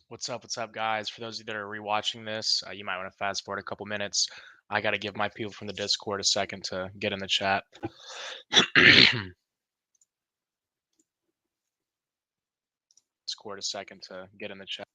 What's up, guys? For those of you that are rewatching this, you might want to fast forward a couple minutes. I got to give my people from the Discord a second to get in the chat. Discord a second to get in the chat.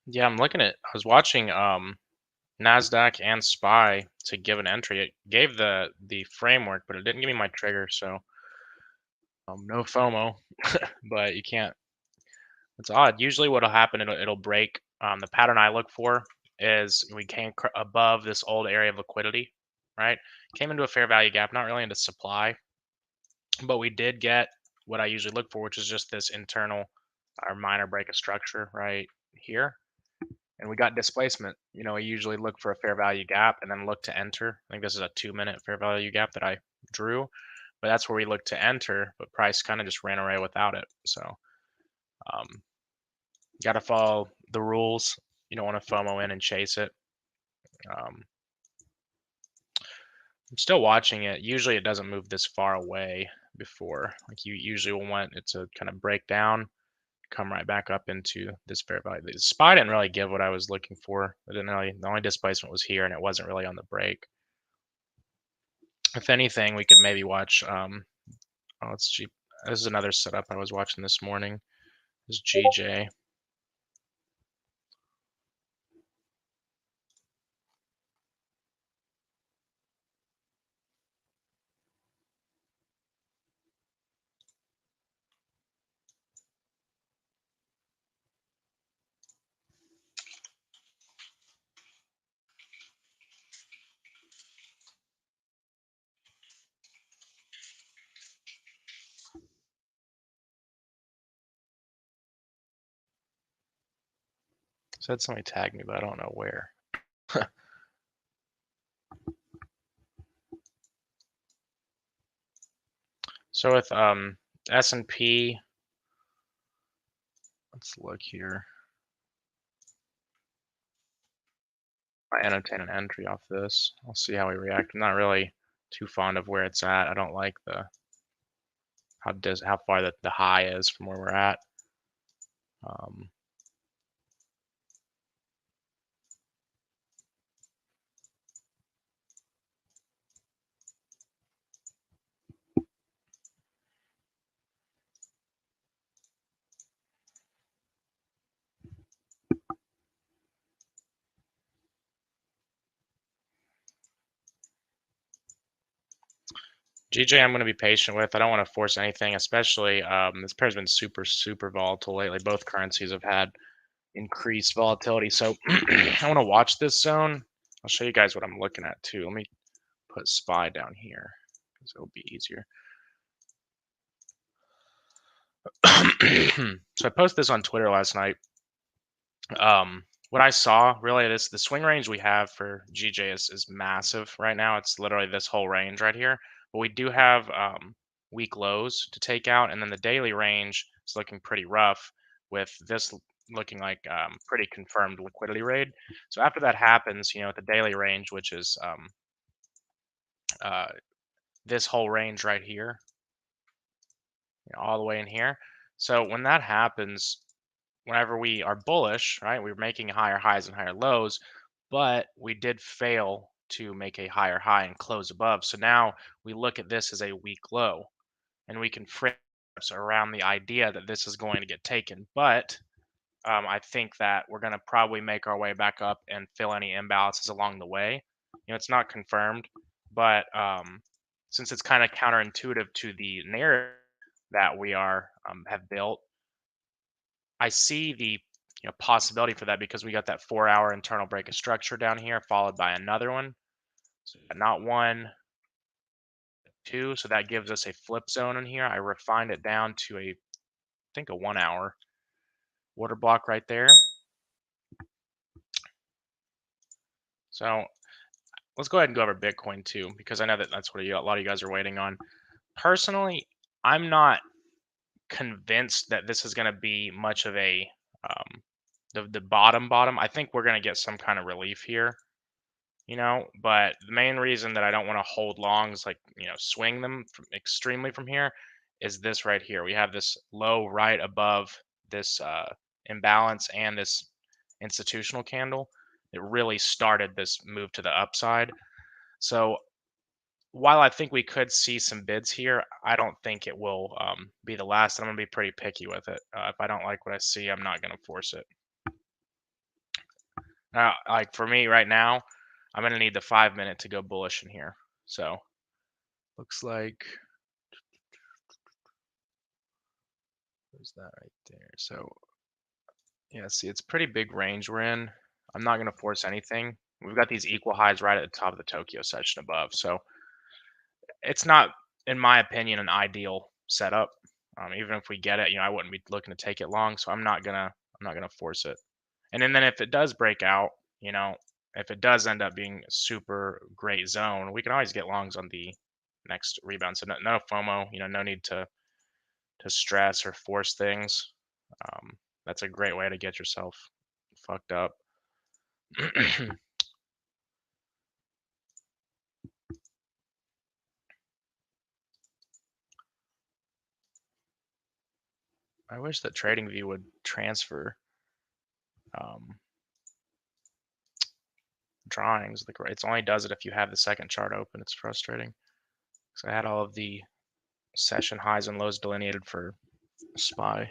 Yeah, I'm looking at. I was watching Nasdaq and SPY to give an entry. It gave the framework, but it didn't give me my trigger. So no FOMO, but you can't. It's odd. Usually, what'll happen, it'll break. The pattern I look for is we came above this old area of liquidity, right? Came into a fair value gap, not really into supply, but we did get what I usually look for, which is just this internal or minor break of structure right here. And we got displacement. I usually look for a fair value gap and then look to enter. I think this is a 2-minute fair value gap that I drew, but that's where we look to enter, but price kind of just ran away without it. So um, got to follow the rules. You don't want to FOMO in and chase it. I'm still watching it. Usually it doesn't move this far away before. Like you usually will want it to kind of break down, come right back up into this fair value. The SPY didn't really give what I was looking for. It didn't really. The only displacement was here, and it wasn't really on the break. If anything, we could maybe watch. Oh, let's G. This is another setup I was watching this morning. This is GJ. Said somebody tagged me, but I don't know where. So with S&P, let's look here. I annotate an entry off this. I'll see how we react. I'm not really too fond of where it's at. I don't like how far the high is from where we're at. GJ, I'm going to be patient with. I don't want to force anything, especially this pair's been super volatile lately. Both currencies have had increased volatility. So I want to watch this zone. I'll show you guys what I'm looking at too. Let me put SPY down here because it'll be easier. So I posted this on Twitter last night. What I saw really is the swing range we have for GJ is massive right now. It's literally this whole range right here. But we do have weak lows to take out, and then the daily range is looking pretty rough. with this looking like pretty confirmed liquidity raid. So after that happens, at the daily range, which is uh, this whole range right here, all the way in here. So when that happens, whenever we are bullish, right, we're making higher highs and higher lows, but we did fail to make a higher high and close above. So now we look at this as a weak low, and we can frame around the idea that this is going to get taken. But I think that we're going to probably make our way back up and fill any imbalances along the way. It's not confirmed, but since it's kind of counterintuitive to the narrative that we have built, I see the possibility for that because we got that 4-hour internal break of structure down here, followed by another one. So not one, two. So that gives us a flip zone in here. I refined it down to I think a 1-hour water block right there. So let's go ahead and go over Bitcoin too, because I know that that's what a lot of you guys are waiting on. Personally, I'm not convinced that this is going to be much of a the bottom. I think we're going to get some kind of relief here, but the main reason that I don't want to hold longs, like, swing them extremely from here, is this right here. We have this low right above this imbalance and this institutional candle. It really started this move to the upside. So while I think we could see some bids here, I don't think it will be the last. I'm going to be pretty picky with it. If I don't like what I see, I'm not going to force it. Now, like for me right now, I'm going to need the 5-minute to go bullish in here. So looks like, where's that right there? So yeah, see, it's pretty big range we're in. I'm not going to force anything. We've got these equal highs right at the top of the Tokyo session above. So it's not, in my opinion, an ideal setup. Even if we get it, I wouldn't be looking to take it long. So I'm not gonna force it. And then if it does break out, if it does end up being a super great zone, we can always get longs on the next rebound. So no FOMO. No need to stress or force things. That's a great way to get yourself fucked up. I wish that TradingView would transfer drawings. It only does it if you have the second chart open. It's frustrating. So I had all of the session highs and lows delineated for SPY.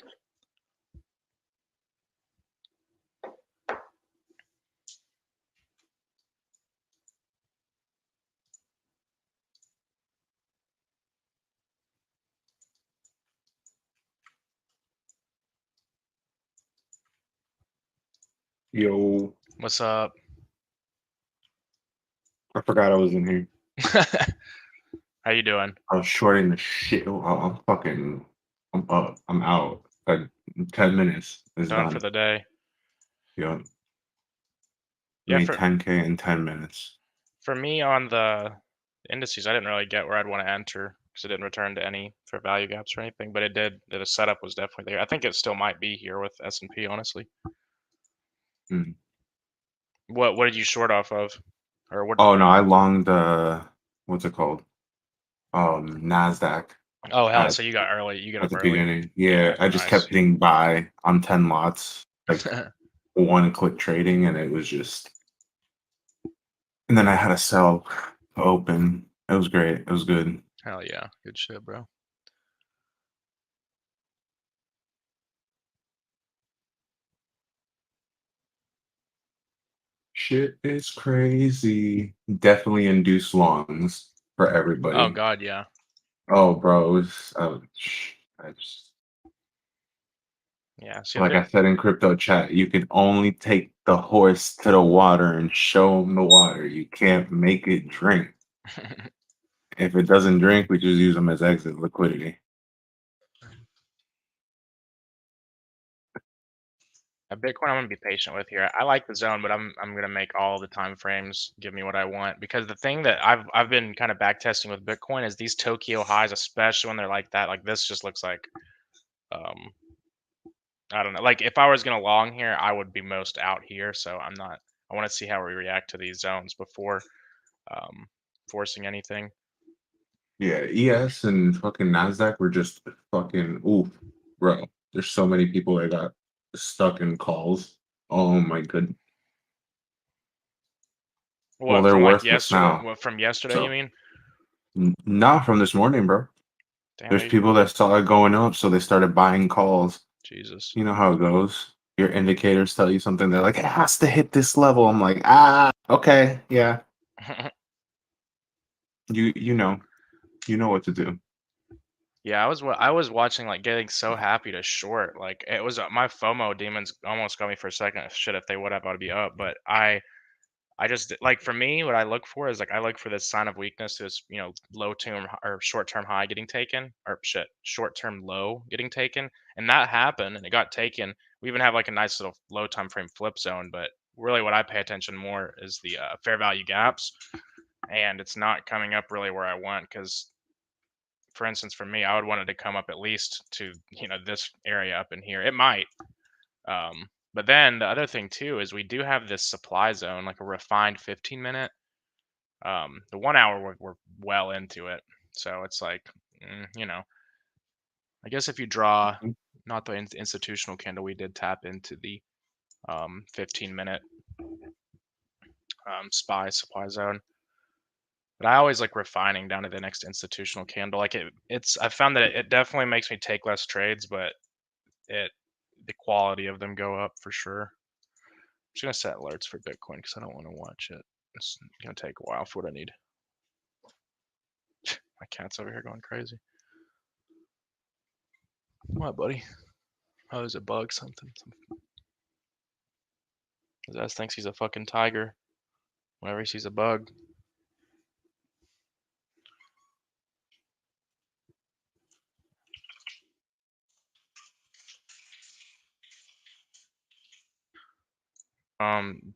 Yo, What's up? I forgot I was in here. How you doing? I was shorting the shit. I'm up. I'm out. Like 10 minutes. It's Done for done. the day. Yo, Yeah, made 10K in 10 minutes. for me on the indices, I didn't really get where I'd want to enter because it didn't return to any fair value gaps or anything, but it did. The setup was definitely there. I think it still might be here with S&P, honestly. Mm. What did you short off of, or what? Oh no, I longed what's it called? NASDAQ Oh hell, at so you got early. You get at up the early. beginning. Yeah, Yeah, I just kept nice. hitting buy on 10 lots, like one click trading, and it was just. And then I had to sell to open. It was great. It was good. Hell yeah, good shit, bro. Shit is crazy. Definitely induced longs for Oh everybody. god, yeah. Oh, bro, it was. I just, Yeah. See, like I said in crypto chat, you can only take the horse to the water and show him the water. You can't make it drink. If it doesn't drink, we just use them as exit liquidity. Bitcoin, I'm gonna be patient with here. I like the zone, but I'm gonna make all the time frames give me what I want, because the thing that I've been kind of back testing with Bitcoin is these Tokyo highs, especially when they're like that. Like this just looks like um I don't know. Like if I was gonna long here, I would be most out here. So I'm not. I want to see how we react to these zones before um, forcing anything. Yeah, ES and fucking Nasdaq were just fucking oof, bro. There's so many people that got stuck in calls. Oh my good. Well, What they're from like worthless yesterday? now. What from yesterday? You So mean? not from this morning, bro. Damn, There's people that saw it going up, so they started buying calls. Jesus. You know how it goes. Your indicators tell you something. They're like, it has to hit this level. I'm like, okay, yeah. You know what to do. Yeah, I was watching, like, getting so happy to short, like, it was, my FOMO demons almost got me for a second. Shit, if they would have, I'd be up, but I just like, for me, what I look for is, like, I look for this sign of weakness, this, low term or short-term high getting taken, or shit, short-term low getting taken, and that happened, and it got taken. We even have, like, a nice little low time frame flip zone, but really what I pay attention more is the, fair value gaps, and it's not coming up really where I want, because for instance, for me, I would want it to come up at least to, this area up in here. It might. But then the other thing too is we do have this supply zone, like a refined 15 minute. The 1 hour we're well into it. So it's like, I guess if you draw not the institutional candle, we did tap into the 15-minute SPY supply zone. But I always like refining down to the next institutional candle. Like I found that it definitely makes me take less trades, but it the quality of them go up for sure. I'm just gonna set alerts for Bitcoin because I don't want to watch it. It's gonna take a while for what I need. My cat's over here going crazy. What, buddy? Oh, there's a bug. Something. His ass thinks he's a fucking tiger whenever he sees a bug.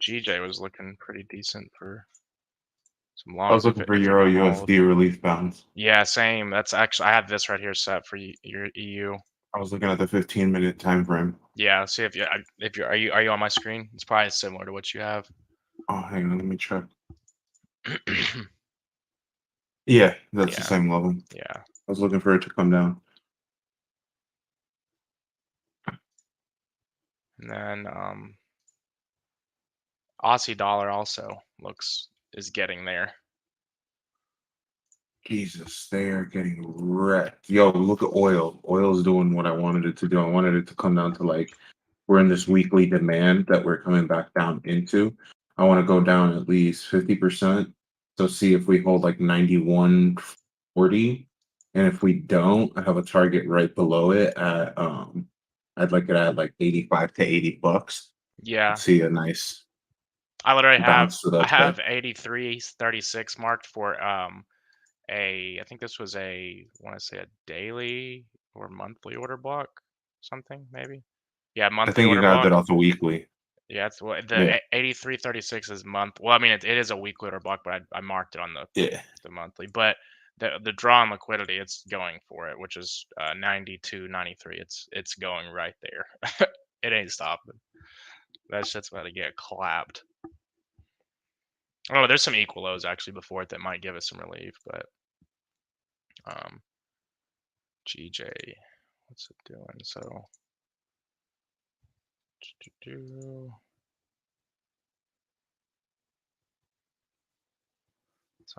GJ was looking pretty decent for some I was longs looking for if you're Euro gonna hold. USD relief bounds. Yeah, same. That's actually I have this right here set for your EU. I was looking at the 15-minute time frame. Yeah, see if you are you on my screen? It's probably similar to what you have. Oh, hang on, let me check. Yeah, that's the Yeah, same level. yeah. I was looking for it to come down. And then Aussie dollar also is getting there. Jesus, they are getting wrecked. Yo, look at oil. Oil's doing what I wanted it to do. I wanted it to come down to like we're in this weekly demand that we're coming back down into. I want to go down at least 50%. So see if we hold like 91.40. And if we don't, I have a target right below it at I'd like it at like 85 to $80. Yeah, See a nice I literally bounce to the I upside. have 83.36 marked for I think this was I want to say a daily or monthly order block, something maybe. Yeah, I monthly think you order got block. that off the weekly. Yeah, it's what Yeah. the 83.36 is month. Well, I mean it is a weekly order block, but I marked it on Yeah. the monthly. But the draw on liquidity, it's going for it, which is 92.93. It's going right there. It ain't stopping. That shit's about to get clapped. Oh, there's some equal lows actually before it that might give us some relief, but GJ, what's it doing? So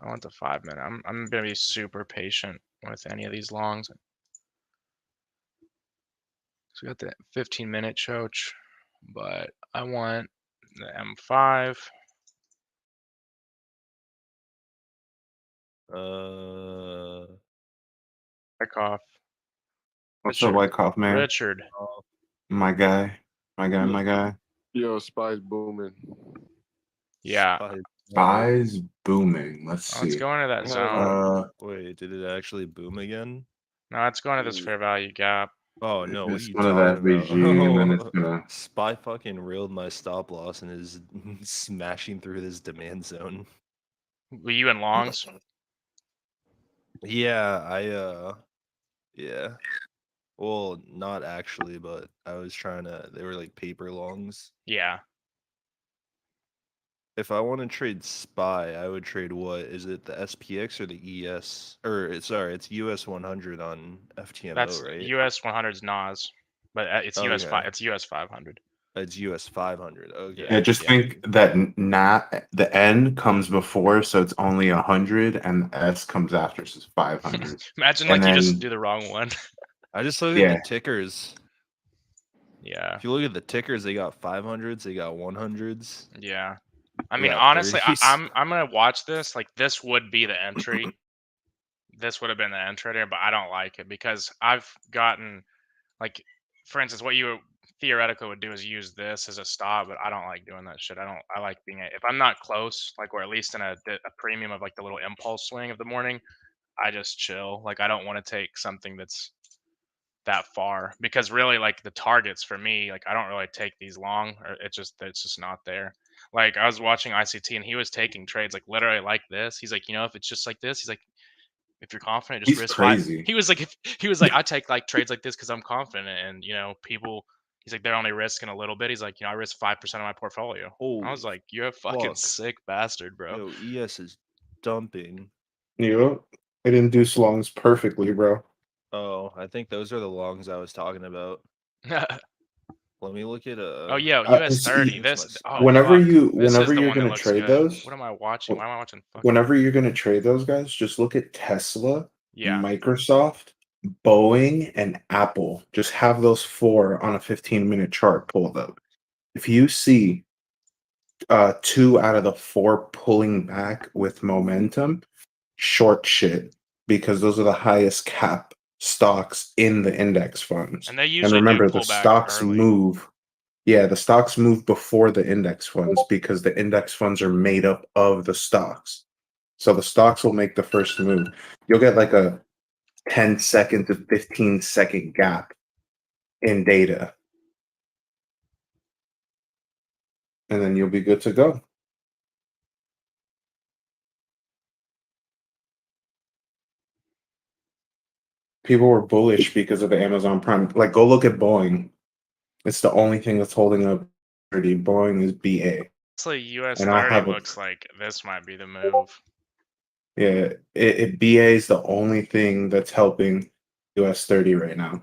I want the 5 minute. I'm gonna be super patient with any of these longs. So we got the 15-minute choach, but I want the M5. Wyckoff. What's up, Wyckoff, man? Richard. My guy. My guy, Yeah. my guy. Yo, Spy's booming. Yeah. Buys booming. Let's Oh, it's see. going to that zone. Wait, did it actually boom again? No, it's going to this fair value gap. Oh no, what are It's you one of that talking about? regime, and it's gonna. Spy fucking reeled my stop loss and is smashing through this demand zone. Were you in longs? Yeah, yeah. Well, not actually, but I was trying to. They were like paper longs. Yeah. If I want to trade SPY, I would trade what? Is it the SPX or the ES? Or sorry, it's US 100 on FTMO, That's right? US 100's NAS, but it's US Okay. 5. It's US 500. It's US 500. Okay. Yeah. Yeah, just Yeah. think that not the N comes before, so it's only 100, and the S comes after, so it's 500. Imagine And like you just then- do the wrong one. I just look at Yeah. the tickers. Yeah. If you look at the tickers, they got 500s, they got 100s. Yeah. I They mean, got honestly, 30s. I'm gonna watch this. Like, this would be the entry. This would have been the entry there, but I don't like it because I've gotten, like, for instance, what you theoretically would do is use this as a stop, but I don't like doing that shit. I like being if I'm not close, like, or at least in a premium of like the little impulse swing of the morning, I just chill. Like, I don't want to take something that's that far because really, like, the targets for me, like, I don't really take these long, or it's just not there. Like, I was watching ICT and he was taking trades like literally like this. He's like, if it's just like this, he's like, if you're confident, just He's risk crazy. He was like, I take like trades like this because I'm confident, and people. He's like, they're only risking a little bit. He's like, I risk 5% of my portfolio. I was Holy like, you're a fucking fuck. sick bastard, bro. Yo, ES is dumping. Yep. It induced longs perfectly, bro. Oh, I think those are the longs I was talking about. Let me look at Oh yeah, US see, 30. This. Oh whenever fuck. you This is whenever the you're one that gonna looks trade good. those, What am I watching? Why am I watching? whenever you're gonna trade those guys, just look at Tesla, Yeah. Microsoft, Boeing, and Apple. Just have those four on a 15-minute chart pulled up. If you see 2 out of the 4 pulling back with momentum, short shit, because those are the highest cap stocks in the index funds. And they And usually do remember, the pull back stocks early. move. Yeah, the stocks move before the index funds because the index funds are made up of the stocks. So the stocks will make the first move. You'll get like a 10-second to 15-second gap in data. And then you'll be good to go. People were bullish because of the Amazon Prime. Like, go look at Boeing. It's the only thing that's holding up. Boeing is BA. Honestly, US And I'll 30 have a looks like this might be the move. Yeah, BA is the only thing that's helping US 30 right now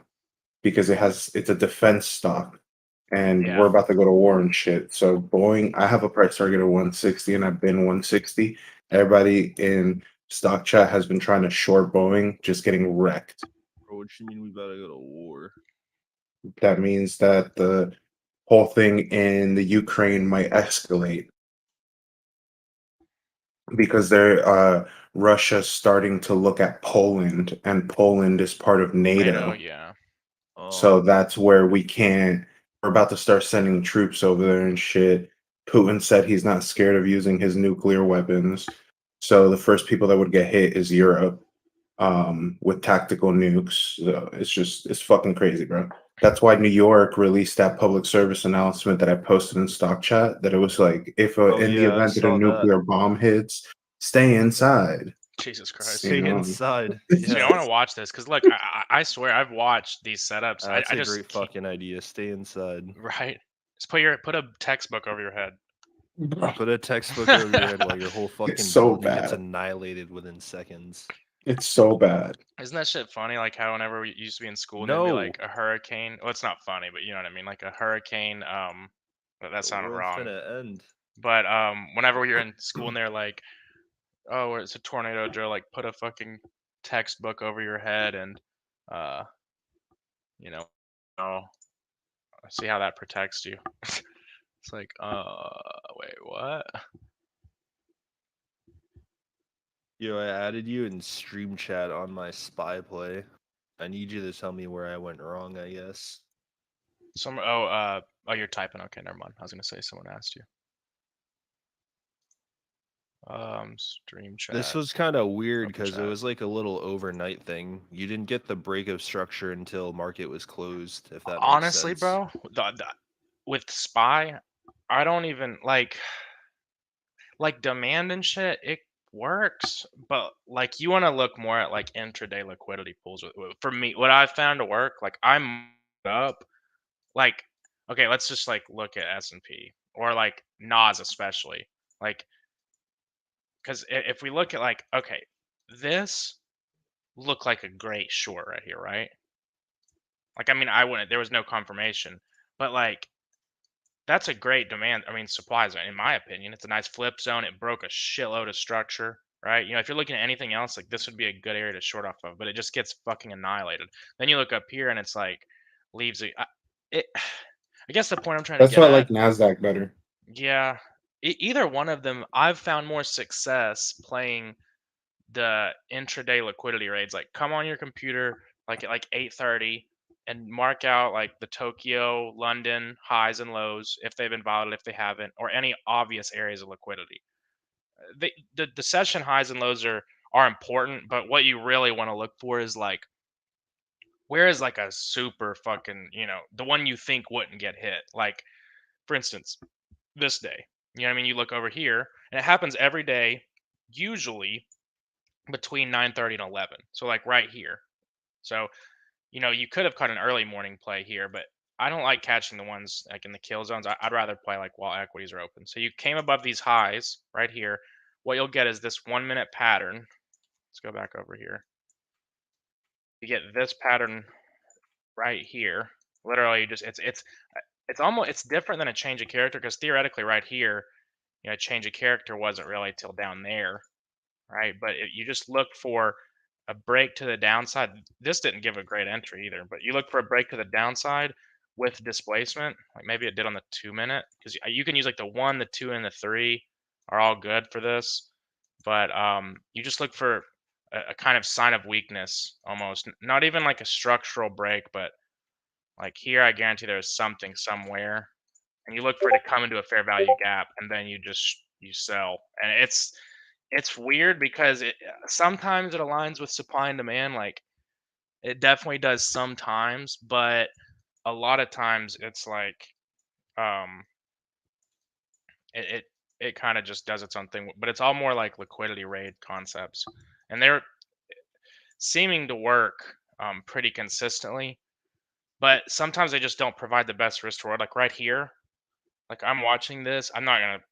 because it's a defense stock, and Yeah. we're about to go to war and shit. So Boeing, I have a price target of 160, and I've been 160. Everybody in stock chat has been trying to short Boeing, just getting wrecked. Bro, what you mean we about to go to war? That means that the whole thing in the Ukraine might escalate because Russia's starting to look at Poland, and Poland is part of NATO. Yeah. So that's where we're about to start sending troops over there and shit. Putin said he's not scared of using his nuclear weapons. So the first people that would get hit is Europe, with tactical nukes. So it's fucking crazy, bro. That's why New York released that public service announcement that I posted in stock chat, that it was like, if in the yeah, I event that a saw that. nuclear bomb hits, stay inside. Jesus Christ. Stay You know? inside. Dude, I Yeah. want to watch this because look, I swear I've watched these setups. That's I a just great fucking idea. Stay inside. right. Just put a textbook over your head. Put a textbook over your head while your whole fucking so building gets bad. annihilated within seconds. It's so bad. Isn't that shit funny? Like how whenever we used to be in school, and there'd No. be like a hurricane. Well, it's not funny, but you know what I mean. Like a hurricane. But that The sounded world's wrong. gonna end. But whenever you're in school and they're like, "Oh, it's a tornado drill," like put a fucking textbook over your head and, uh, you know, oh, see how that protects you. It's like, wait, what? Yo, I added you in stream chat on my spy play. I need you to tell me where I went wrong, I guess. Oh, you're typing. Okay, never mind. I was gonna say someone asked you. Stream chat. This was kind of weird Open because it chat. was like a little overnight thing. You didn't get the break of structure until market was closed, if that makes Honestly, sense. bro, with SPY, I don't even like demand and shit. works, but like you want to look more at like intraday liquidity pools. For me, what I found to work, like I'm up, like okay, let's just like look at S&P or like Nas especially, like because if we look at like okay, this looked like a great short right here, right? Like I mean, I wouldn't. There was no confirmation, but like that's a great demand. I mean, supply zone, in my opinion. It's a nice flip zone. It broke a shitload of structure, right? You know, if you're looking at anything else, like this would be a good area to short off of, but it just gets fucking annihilated. Then you look up here and it's like leaves it. I guess the point I'm trying to That's get why I at, like Nasdaq better. yeah, either one of them, I've found more success playing the intraday liquidity raids. Like, come on your computer, like at like 8:30, and mark out like the Tokyo, London highs and lows if they've been volatile, if they haven't, or any obvious areas of liquidity. The session highs and lows are important, but what you really want to look for is like where is like a super fucking the one you think wouldn't get hit. Like for instance, this day. You know what I mean? You look over here, and it happens every day, usually between 9:30 and 11. So like right here. So you could have caught an early morning play here, but I don't like catching the ones like in the kill zones. I'd rather play like while equities are open. So you came above these highs right here. What you'll get is this 1 minute pattern. Let's go back over here. You get this pattern right here. Literally, just it's almost it's different than a change of character because theoretically, right here, change of character wasn't really till down there, right? But you just look for a break to the downside. This didn't give a great entry either, but you look for a break to the downside with displacement, like maybe it did on the 2 minute, because you can use like the 1, the 2, and the 3 are all good for this. But you just look for a kind of sign of weakness, almost not even like a structural break, but like here, I guarantee there's something somewhere, and you look for it to come into a fair value gap, and then you sell, and it's weird because it sometimes it aligns with supply and demand, like, it definitely does sometimes, but a lot of times it's like, um, it it kinda just does its own thing, but it's all more like liquidity raid concepts, and they're seeming to work, pretty consistently, but sometimes they just don't provide the best risk reward, like, right here, like, I'm watching this, I'm not gonna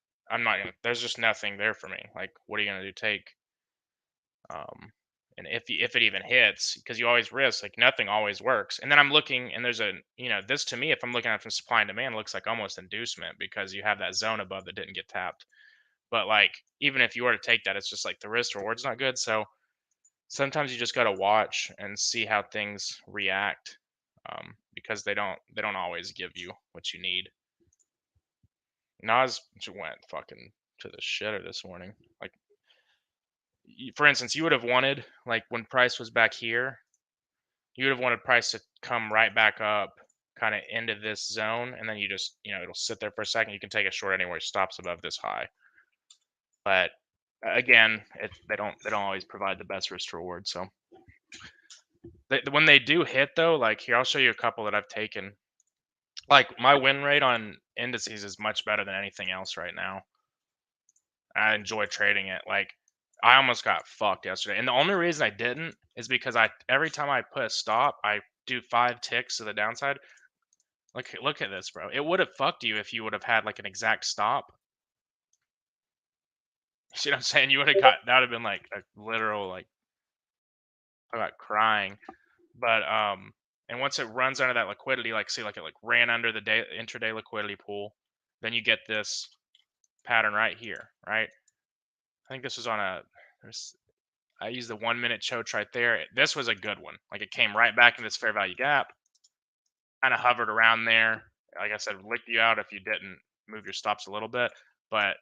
there's just nothing there for me, like, what are you gonna do, take? Um, and if it even hits, because you always risk, like nothing always works. And then I'm looking, and there's this to me, if I'm looking at it from supply and demand, looks like almost inducement because you have that zone above that didn't get tapped. But like even if you were to take that, it's just like the risk reward's not good. So sometimes you just got to watch and see how things react, because they don't always give you what you need. Nas went fucking to the shitter this morning. Like for instance, you would have wanted like when price was back here, you would have wanted price to come right back up, kind of into this zone, and then you just it'll sit there for a second. You can take a short anywhere it stops above this high. But again, they don't always provide the best risk to reward. So when they do hit though, like here I'll show you a couple that I've taken. Like my win rate on indices is much better than anything else right now. I enjoy trading it. Like I almost got fucked yesterday, and the only reason I didn't is because I every time I put a stop, I do 5 ticks to the downside. Look at this, bro. It would have fucked you if you would have had like an exact stop. You see what I'm saying? You would have got that would have been like a literal like I got crying. But and once it runs under that liquidity, like see like it like ran under the day intraday liquidity pool, then you get this pattern right here, right? I think this was on I used the 1 minute choke right there. This was a good one. Like it came right back in this fair value gap, kind of hovered around there. Like I said, licked you out if you didn't move your stops a little bit. But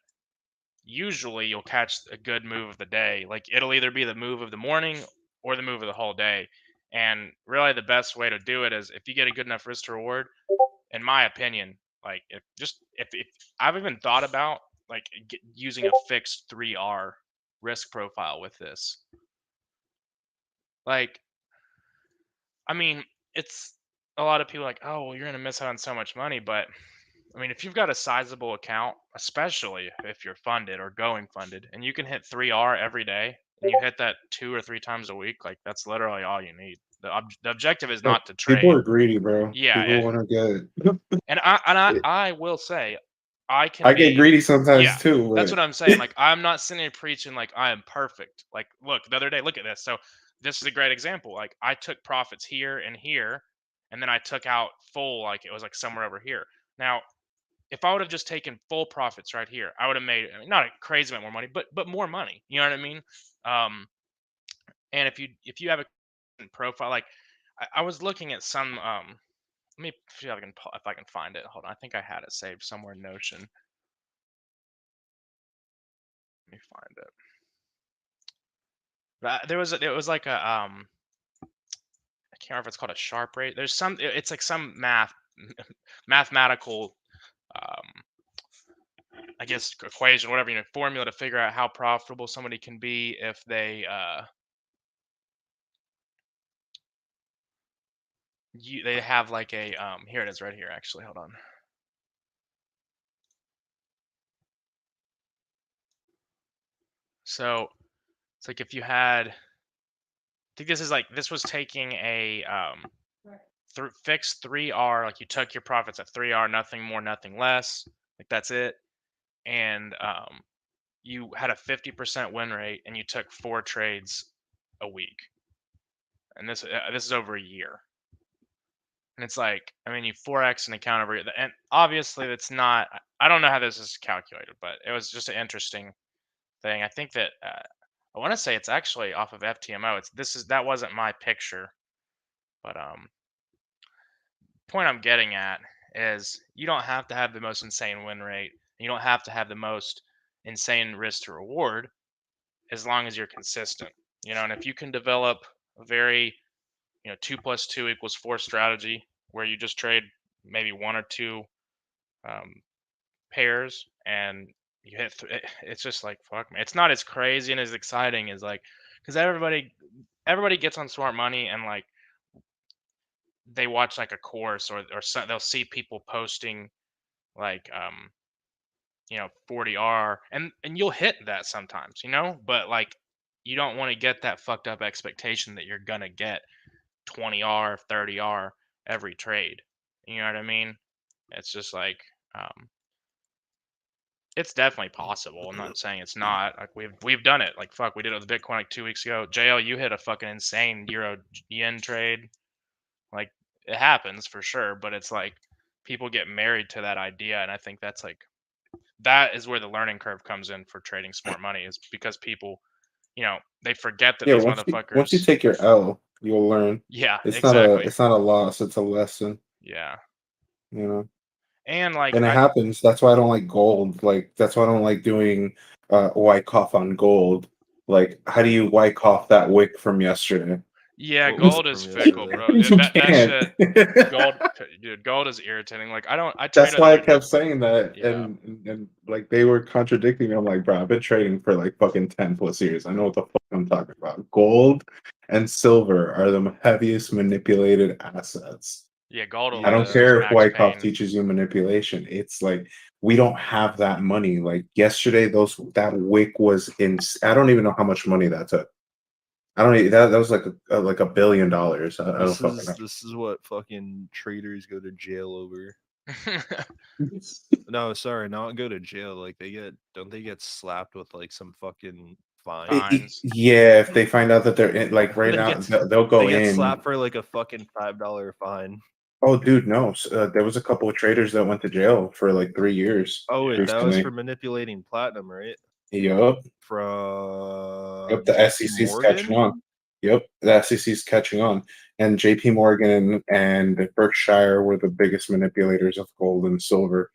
usually you'll catch a good move of the day. Like it'll either be the move of the morning or the move of the whole day. And really the best way to do it is if you get a good enough risk to reward, in my opinion, like if I've even thought about like using a fixed 3R risk profile with this. Like I mean, it's a lot of people like, oh, well, you're gonna miss out on so much money, but I mean, if you've got a sizable account, especially if you're funded or going funded, and you can hit 3R every day, and you hit that 2 or 3 times a week, like that's literally all you need. The objective is not to People trade. are greedy, bro. Yeah, People want to get. and I will say, I can I get be. greedy sometimes Yeah, too. that's But what I'm saying. Like, I'm not sitting here preaching like I am perfect. Like, look, the other day, look at this. So this is a great example. Like, I took profits here and here, and then I took out full, like it was like somewhere over here. Now, if I would have just taken full profits right here, I would have made, I mean, not a crazy amount more money, but more money. You know what I mean? Um, and if you have a profile, like I was looking at some, let me see if I can find it. Hold on, I think I had it saved somewhere in Notion. Let me find it. But it was like a I can't remember if it's called a Sharp rate. There's some, it's like some mathematical, um, I guess equation, whatever, formula to figure out how profitable somebody can be if they they have like a here it is right here, actually, hold on. So it's like if you had, I think this was taking a fixed 3R, like you took your profits at 3R, nothing more, nothing less, like that's it, and you had a 50% win rate, and you took 4 trades a week, and this is over a year. And it's like, I mean, you 4x an account over, and obviously that's not. I don't know how this is calculated, but it was just an interesting thing. I think that I want to say it's actually off of FTMO. That wasn't my picture, but point I'm getting at is you don't have to have the most insane win rate. You don't have to have the most insane risk to reward as long as you're consistent. And if you can develop a very 2 + 2 = 4 strategy where you just trade maybe 1 or 2 um, pairs and you hit it's just like, fuck, man, it's not as crazy and as exciting as, like, because everybody gets on smart money, and like they watch like a course, or they'll see people posting like 40R, and you'll hit that sometimes, but like you don't want to get that fucked up expectation that you're gonna get 20R, 30R every trade. You know what I mean? It's just like, it's definitely possible. I'm not saying it's not. Like, we've done it. Like, fuck, we did it with Bitcoin like 2 weeks ago. JL, you hit a fucking insane euro yen trade. Like, it happens for sure, but it's like people get married to that idea, and I think that is where the learning curve comes in for trading smart money, is because people, they forget that yeah, these once you motherfuckers. take your L, you'll learn. Yeah, It's not a exactly. it's not a loss. It's a lesson. Yeah, You know. and like And it happens. That's why I don't like gold. Like that's why I don't like doing Wyckoff on gold. Like, how do you Wyckoff that wick from yesterday? yeah, What was gold it is from fickle, yesterday? bro. You That can't. shit, gold, dude, gold is irritating. Like, I trade That's with why I other. kept saying that, Yeah. and like they were contradicting me. I'm like, bro, I've been trading for like fucking 10+ years. I know what the fuck I'm talking about. Gold and silver are the heaviest manipulated assets. Yeah, gold will I don't lose care if max Wyckoff pain. teaches you manipulation. It's like we don't have that money. Like yesterday, that wick was in. I don't even know how much money that took. I don't even, that was like $1 billion. I don't fucking know. This is what fucking traders go to jail over. No, sorry, not go to jail. Like don't they get slapped with like some fucking fine? Fines. Yeah, if they find out that they're in, like right They now, get- they'll go They get in. slapped for like a fucking $5 fine. Oh, dude, no. There was a couple of traders that went to jail for like 3 years. Oh wait, that was recently. for manipulating platinum, right? Yup. From Yep, the JP SEC's Morgan? catching on. Yep, the SEC's catching on. And JP Morgan and Berkshire were the biggest manipulators of gold and silver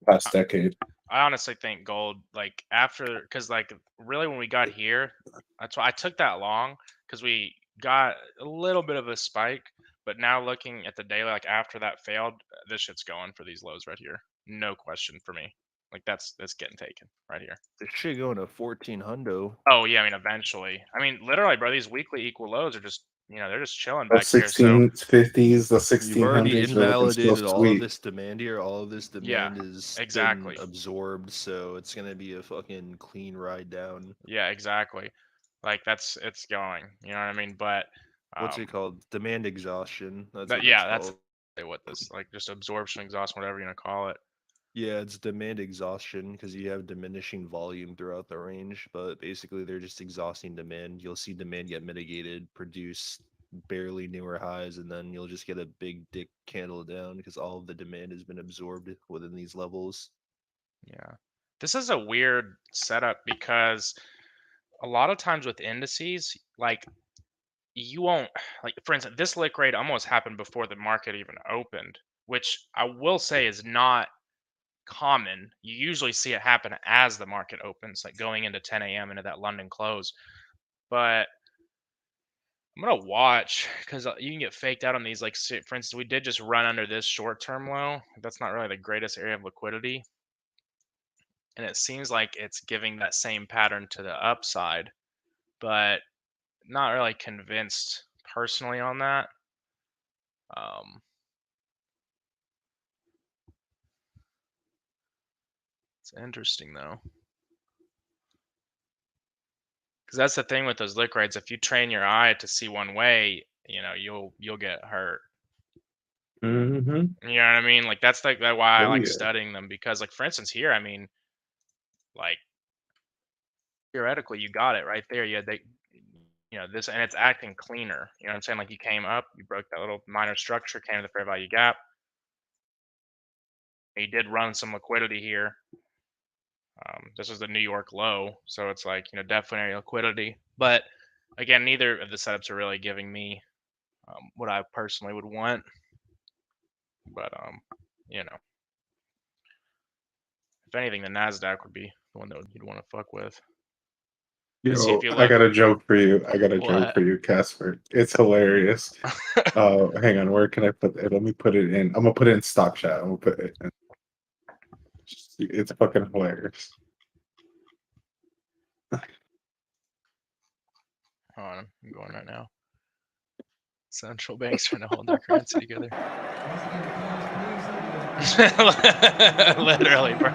last decade. I honestly think gold, like, because like really when we got here, that's why I took that long, because we got a little bit of a spike, but now looking at the daily, like after that failed, this shit's going for these lows right here. No question for me. Like, that's getting taken right here. This shit going to 14 hundo. Oh yeah, I mean, eventually. I mean, literally, bro, these weekly equal lows are just you know, they're just chilling The back here. So 1650s, the You've already 1600s are looking still invalidated all of sweet. this demand here. All of this Yeah, demand is exactly. been absorbed, so it's gonna be a fucking clean ride down. Yeah, exactly. Like it's going. You know what I mean? But What's it called? Demand exhaustion. That's that, what yeah, it's that's called. what this, like, just absorption, exhaustion, whatever you want to call it. Yeah, it's demand exhaustion because you have diminishing volume throughout the range, but basically they're just exhausting demand. You'll see demand get mitigated, produce barely newer highs, and then you'll just get a big dick candle down because all of the demand has been absorbed within these levels. Yeah. This is a weird setup because a lot of times with indices, like, you won't, like, for instance, this lick rate almost happened before the market even opened, which I will say is not common. You usually see it happen as the market opens, like going into 10 a.m. into that London close. But I'm gonna watch because you can get faked out on these. Like, for instance, we did just run under this short-term low. That's not really the greatest area of liquidity, and it seems like it's giving that same pattern to the upside, but not really convinced personally on that. It's interesting though, because that's the thing with those lick rates. If you train your eye to see one way, you know, you'll get hurt. Mm-hmm. You know what I mean? Like that's like why I Oh like yeah. studying them, because, like, for instance, here, I mean, like, theoretically you got it right there. You had this, and it's acting cleaner. You know what I'm saying? Like, you came up, you broke that little minor structure, came to the fair value gap. You did run some liquidity here. This is the New York low, so it's like, definitely liquidity. But again, neither of the setups are really giving me what I personally would want. But if anything, the Nasdaq would be the one that you'd want to fuck with. See if Yo, you I look. got a joke for you. I got a joke What? for you, Casper. It's hilarious. Hang on. Where can I put it? Let me put it in. I'm gonna put it in stock chat. I'm gonna put it in. It's fucking hilarious. Hold on, I'm going right now. Central banks trying to hold their currency together. Literally, bro.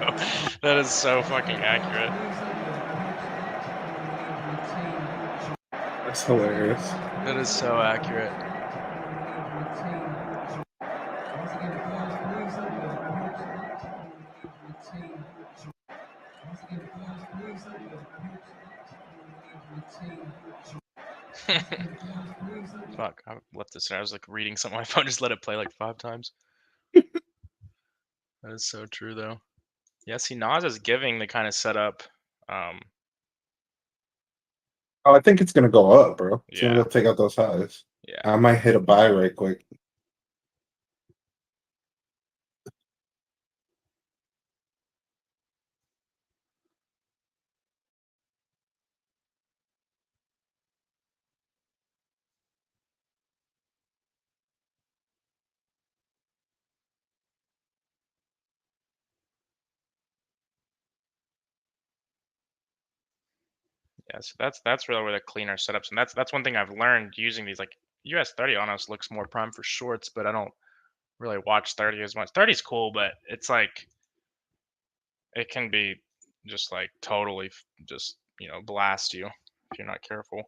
That is so fucking accurate. That's hilarious. That is so accurate. Fuck, I left this and I was like reading something on my phone, just let it play like 5 times. That is so true though. Yeah, see, Nas is giving the kind of setup. Oh, I think it's gonna go up, bro. It's gonna Yeah, go take out those highs. yeah. I might hit a buy right quick. Yeah, so that's really where the cleaner setups, and that's one thing I've learned using these. Like, US 30 almost looks more prime for shorts, but I don't really watch 30 as much. 30 is cool, but it's like it can be just like totally just blast you if you're not careful.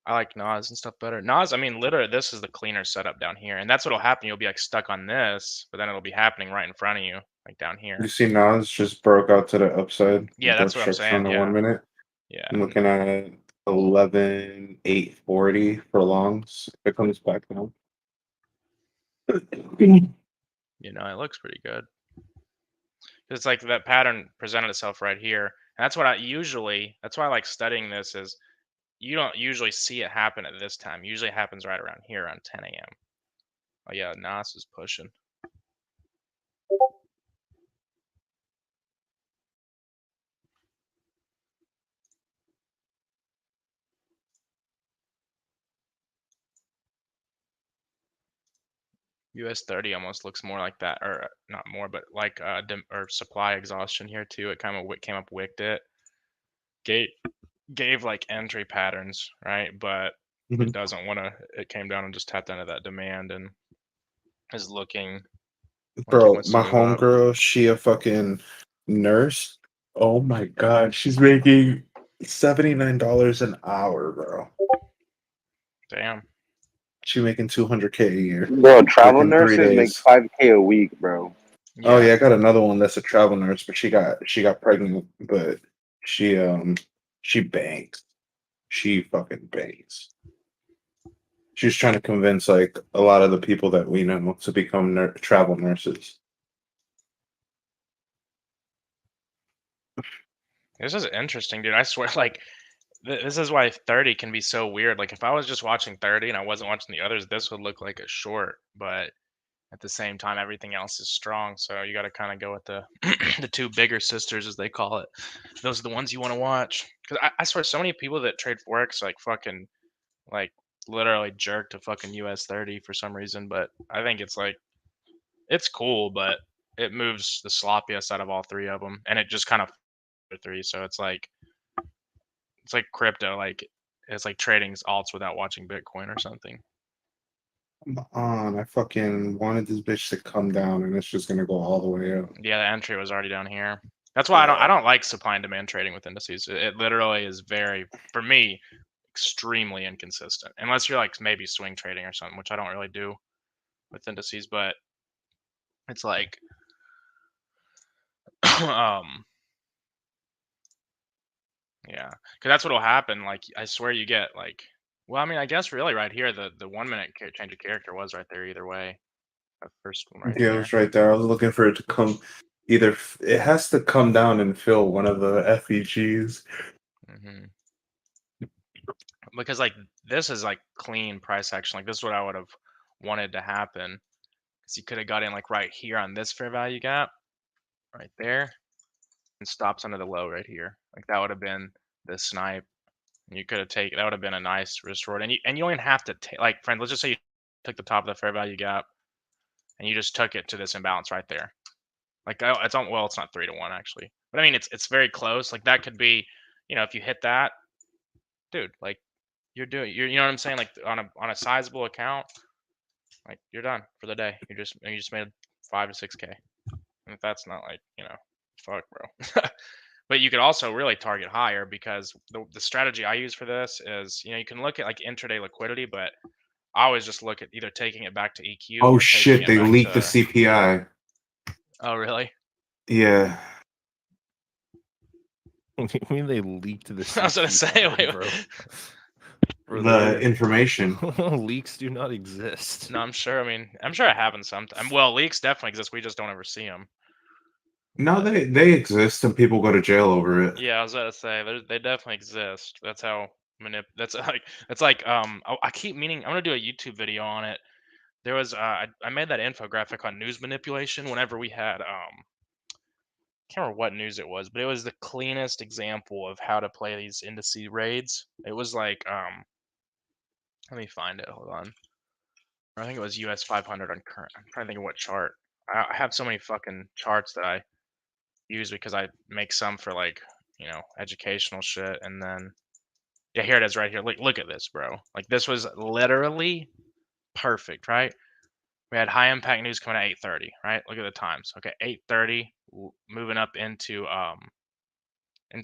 I like Nas and stuff better. Nas, I mean, literally, this is the cleaner setup down here, and that's what'll happen. You'll be like stuck on this, but then it'll be happening right in front of you, like down You here. see Nas just broke out to the upside. Yeah, That that's what I'm structure on saying. the Yeah, 1 minute. yeah. I'm looking at 11,840 for longs. If it comes back now. It looks pretty good. It's like that pattern presented itself right here. And that's what that's why I like studying this, is you don't usually see it happen at this time. Usually it happens right around here around 10 a.m. Oh yeah, Nas is pushing. US 30 almost looks more like that, or not more, but like or supply exhaustion here too. It kind of came up, wicked it, gave like entry patterns, right? But It doesn't want to. It came down and just tapped into that demand and is looking like it Bro, wants to my move up. homegirl, she a fucking nurse. Oh my god, she's making $79 an hour, bro. Damn. She making 200K a year. Bro, travel Within 3 nurses make days. 5K a week, bro. Oh yeah, I got another one that's a travel nurse, but she got pregnant, but she bangs. She fucking bangs. She's trying to convince like a lot of the people that we know to become travel nurses. This is interesting, dude. I swear, like, this is why 30 can be so weird. Like, if I was just watching 30 and I wasn't watching the others, this would look like a short. But at the same time, everything else is strong. So you got to kind of go with the the two bigger sisters, as they call it. Those are the ones you want to watch. Because I swear, so many people that trade Forex like fucking like literally jerk to fucking US 30 for some reason. But I think it's like it's cool, but it moves the sloppiest out of all three of them, and it just kind of three. So it's like crypto, like it's like trading alts without watching Bitcoin or something. Come on, I fucking wanted this bitch to come down, and it's just gonna go all the way up. Yeah, the entry was already down here. That's why I don't like supply and demand trading with indices. It literally is very, for me, extremely inconsistent. Unless you're like maybe swing trading or something, which I don't really do with indices, but it's like yeah, because that's what'll happen. Like I swear you get like, well, I mean, I guess really right here, the 1 minute change of character was right there either way. The first one right Yeah, it here. was right there. I was looking for it to come. Either it has to come down and fill one of the FEGs. Because like this is like clean price action. Like this is what I would have wanted to happen. Because you could have got in like right here on this fair value gap, right there, and stops under the low right here. Like that would have been the snipe. And you could have taken that would have been a nice risk reward. And you don't even have to take like friend. Let's just say you took the top of the fair value gap, and you just took it to this imbalance right there. Like it's on. Well, it's not 3-1 actually, but I mean it's very close. Like that could be, if you hit that, dude. Like you're you know what I'm saying? Like on a sizable account, like you're done for the day. You just made 5 to 6K. And if that's not like, fuck, bro. But you could also really target higher because the strategy I use for this is, you can look at like intraday liquidity, but I always just look at either taking it back to EQ Oh or taking shit! it They back leaked the to. CPI. Oh, really? Yeah. I mean, they leaked the I was gonna say, wait, bro. The information. Leaks do not exist. No, I'm sure. I mean, I'm sure it happens sometimes. Well, leaks definitely exist. We just don't ever see them. No, they exist, and people go to jail over it. Yeah, I was gonna say they definitely exist. That's how That's like I keep meaning I'm gonna do a YouTube video on it. There was I made that infographic on news manipulation whenever we had can't remember what news it was, but it was the cleanest example of how to play these indice raids. It was like let me find it. Hold on. I think it was US 500 on current. I'm trying to think of what chart. I have so many fucking charts that I use because I make some for like, educational shit, and then yeah, here it is right here. Look at this, bro. Like this was literally perfect, right? We had high impact news coming at 8:30, right? Look at the times. Okay, 8:30 moving up into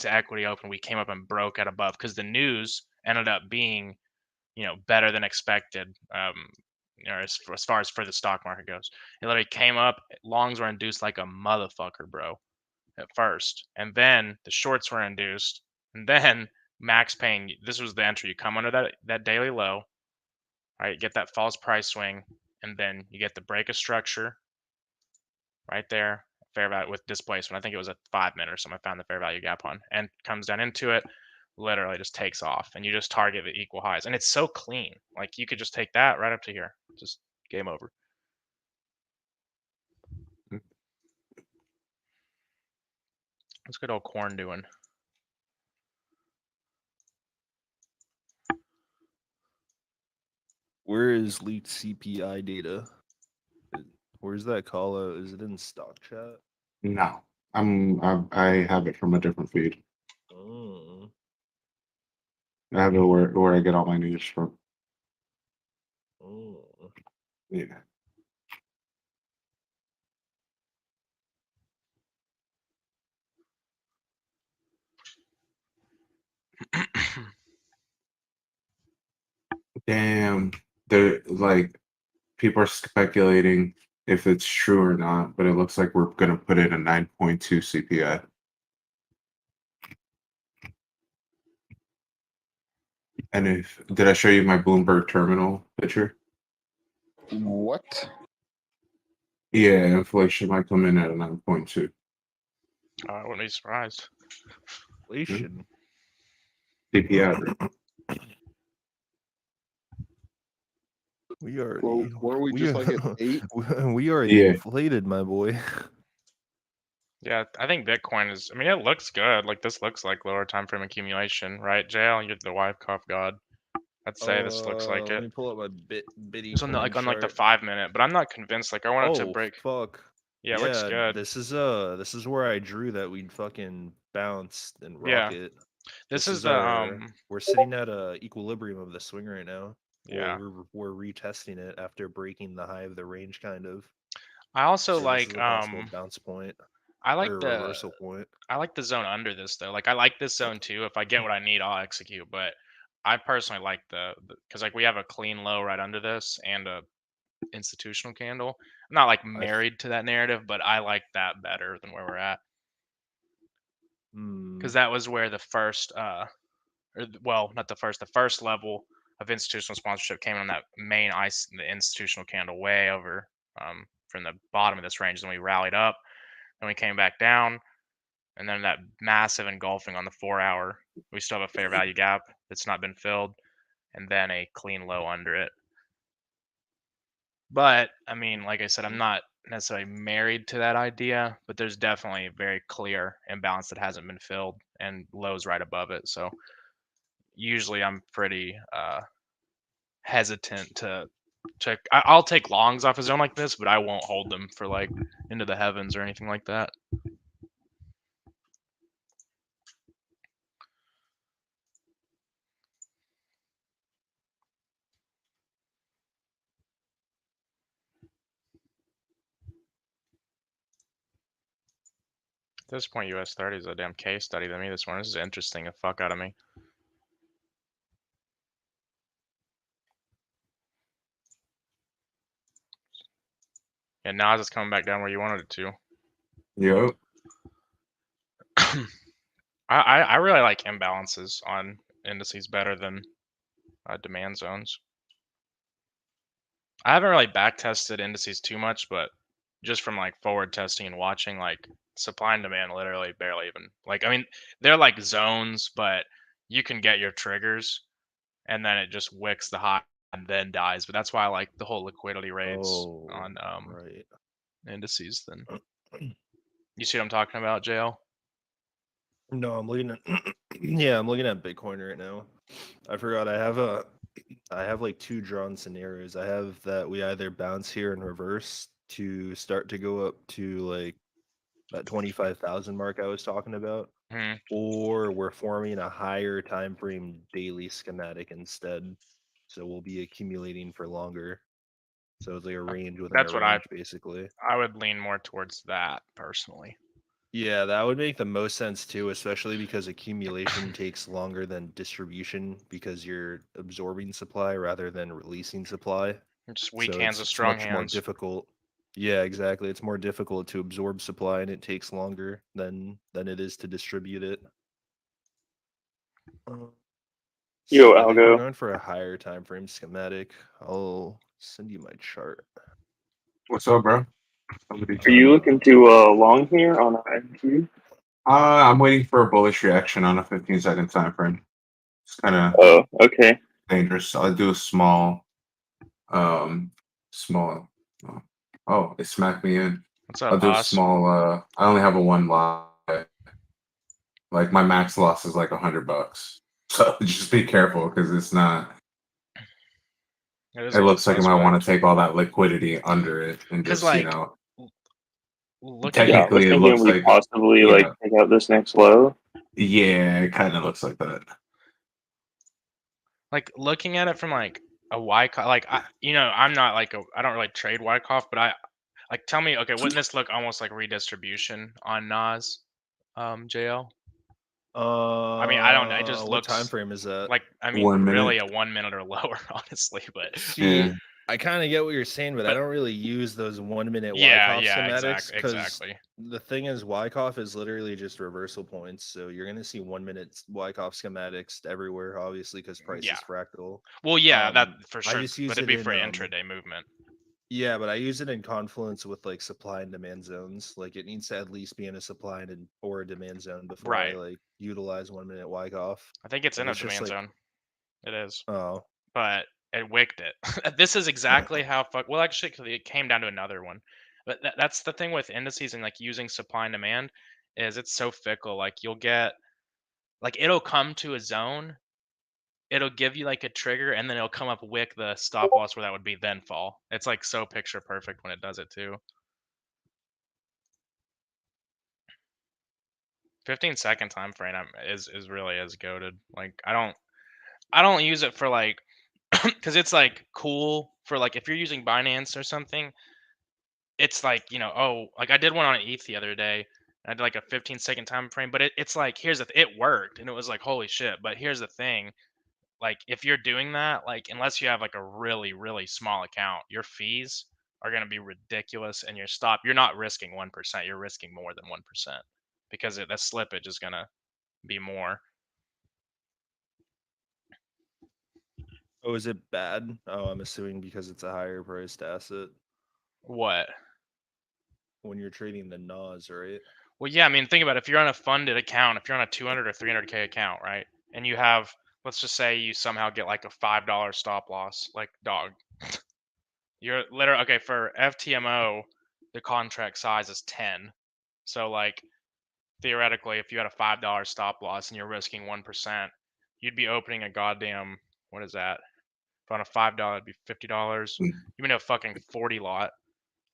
equity open. We came up and broke at above because the news ended up being, better than expected. As far as for the stock market goes, it literally came up. Longs were induced like a motherfucker, bro, at first, and then the shorts were induced, and then max pain. This was the entry. You come under that daily low, right? Get that false price swing, and then you get the break of structure right there. Fair value with displacement. I think it was a 5 minute or something. I found the fair value gap on, and comes down into it. Literally just takes off, and you just target the equal highs, and it's so clean. Like you could just take that right up to here, just game over. What's good old corn doing? Where is leaked CPI data? Where's that call out? Is it in stock chat? No, I have it from a different feed. Mm. I have it where I get all my news from. Oh. Yeah. Damn. They're like people are speculating if it's true or not, but it looks like we're gonna put in a 9.2 CPI. And if did I show you my Bloomberg terminal picture? What? Yeah, inflation might come in at a 9.2. I wouldn't be surprised. Inflation. CPI. We are. Well, weren't we just like at 8? We are Yeah. inflated, my boy. Yeah, I think Bitcoin is. I mean, it looks good. Like this looks like lower time frame accumulation, right, JL? You're the Wyckoff god. I'd say this looks like Let it. me pull up my bitty It's on the, coin on like the chart. 5-minute, but I'm not convinced. Like I want it to Oh break. fuck. Yeah, it looks good. This is where I drew that we'd fucking bounce and Yeah. rocket. This is the our. We're sitting at a equilibrium of the swing right now. Yeah. We're retesting it after breaking the high of the range, kind of. I also So like this is a possible bounce point I like or the reversal point. I like the zone under this though. Like I like this zone too. If I get what I need, I'll execute. But I personally like the because like we have a clean low right under this and a institutional candle. I'm not like married to that narrative, but I like that better than where we're at. Because that was where the first well, not the first level of institutional sponsorship came on that main the institutional candle way over from the bottom of this range. Then we rallied up, then we came back down, and then that massive engulfing on the 4-hour. We still have a fair value gap that's not been filled, and then a clean low under it. But I mean, like I said, I'm not necessarily married to that idea, but there's definitely a very clear imbalance that hasn't been filled and lows right above it. So usually I'm pretty hesitant to check. I'll take longs off a zone like this, but I won't hold them for like into the heavens or anything like that. At this point, US 30 is a damn case study to me. This one, this is interesting the fuck out of me. And now it's coming back down where you wanted it to. Yep. I really like imbalances on indices better than demand zones. I haven't really back tested indices too much, but just from like forward testing and watching, like supply and demand literally barely even like, I mean, they're like zones, but you can get your triggers and then it just wicks the high and then dies. But that's why I like the whole liquidity rates on right. indices. Then you see what I'm talking about, JL? No, I'm looking at yeah, I'm looking at Bitcoin right now. I forgot I have like 2 drawn scenarios. I have that we either bounce here in reverse to start to go up to like that 25,000 mark I was talking about, or we're forming a higher time frame daily schematic instead. So we'll be accumulating for longer. So it's like a range within That's a what range, basically. I would lean more towards that personally. Yeah, that would make the most sense too, especially because accumulation takes longer than distribution because you're absorbing supply rather than releasing supply. Just weak So hands it's with strong much more hands. difficult. Yeah, exactly. It's more difficult to absorb supply and it takes longer than it is to distribute it. Yo, I think we're Algo. going for a higher time frame schematic. I'll send you my chart. What's up, bro? Are you looking to long here on IQ? I'm waiting for a bullish reaction on a 15-second time frame. It's kind of okay. dangerous. I'll do a small. Oh, it smacked me in. What's up, I'll do a Haas? small. I only have a 1 lot. Like my max loss is like $100. So just be careful because it's not. It looks like I might want to take all that liquidity under it and just like, Yeah, I was technically it thinking looks we like possibly like take out this next low. Yeah, it kind of looks like that. Like looking at it from like A Wyckoff, like I'm not like I don't really trade Wyckoff, but like tell me, okay, wouldn't this look almost like redistribution on Nas, JL? I mean, I don't. It just What time looks frame is that? like, I mean, 1 minute. really a 1 minute or lower, honestly. But See, Yeah. I kind of get what you're saying, but I But- don't really use those 1 minute yeah, Wyckoff yeah, schematics because exactly. the thing is, Wyckoff is literally just reversal points. So you're gonna see 1 minute Wyckoff schematics everywhere, obviously, because price Yeah. is fractal. Well, yeah, that for I sure. just But use it'd it be in, for intraday movement. Yeah, but I use it in confluence with like supply and demand zones. Like it needs to at least be in a supply and or a demand zone before I Right. like utilize 1 minute Wyckoff. I think it's in Like, a it's just demand like- zone. It is, Oh, but it wicked it. This is exactly how well, actually, 'cause it came down to another one. But that's the thing with indices and like using supply and demand is it's so fickle. Like you'll get, like it'll come to a zone, it'll give you like a trigger, and then it'll come up wick the stop loss where that would be, then fall. It's like so picture perfect when it does it too. 15-second time frame is really as goated. Like I don't use it for like because it's like cool for like if you're using Binance or something. It's like, oh, like I did one on ETH the other day. I did like a 15-second time frame, but it's like, here's the it worked, and it was like, holy shit. But here's the thing, like if you're doing that, like unless you have like a really really small account, your fees are going to be ridiculous, and you're not risking 1%, you're risking more than 1% because the slippage is going to be more. oh, is it bad? Oh, I'm assuming because it's a higher priced asset What? when you're trading the NAS, right? Well, yeah, I mean, think about it. If you're on a funded account, if you're on a 200 or 300K account, right, and you have, let's just say you somehow get like a $5 stop loss, like dog. You're literally, okay, for FTMO, the contract size is 10. So like theoretically, if you had a $5 stop loss and you're risking 1%, you'd be opening a goddamn, what is that? If on a $5, it'd be $50. You mean a fucking 40 lot.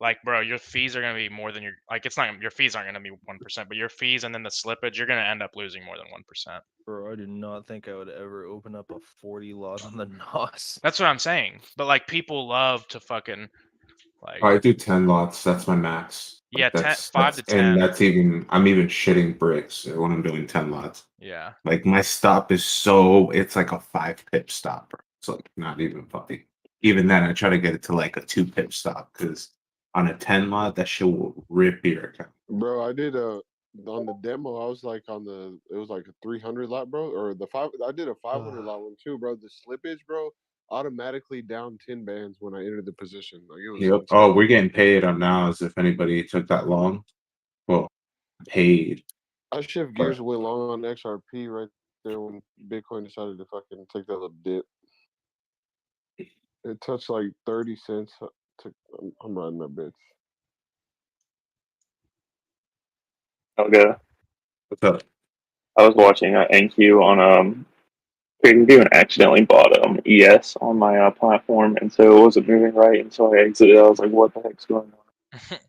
Like, bro, your fees are gonna be more than your, like, it's not, your fees aren't gonna be 1%, but your fees and then the slippage, you're gonna end up losing more than 1%. Bro, I did not think I would ever open up a 40 lot on the NAS. That's what I'm saying. But like, people love to fucking like, I do 10 lots. That's my max. Like, yeah, 5 to 10. And that's I'm even shitting bricks when I'm doing 10 lots. Yeah, Like my stop is it's like a 5 pip stop. Bro. It's like not even funny. Even then, I try to get it to like a 2 pip stop because on a 10 lot, that shit will rip your account. Bro, I did on the demo. I was like it was like a 300 lot, bro, or I did a 500 lot one too, bro. The slippage, bro, automatically down 10 bands when I entered the position. Like it was. Yep. insane. Oh, we're getting paid on Nas. If anybody took that long, well, paid. I shift gears and went long on XRP right there when Bitcoin decided to fucking take that little dip. It touched like 30 cents. I'm riding that bitch. Okay. What's up? I was watching NQ on TradingView and accidentally bought ES on my platform, and so it wasn't moving right, and so I exited. I was like, "What the heck's going on?"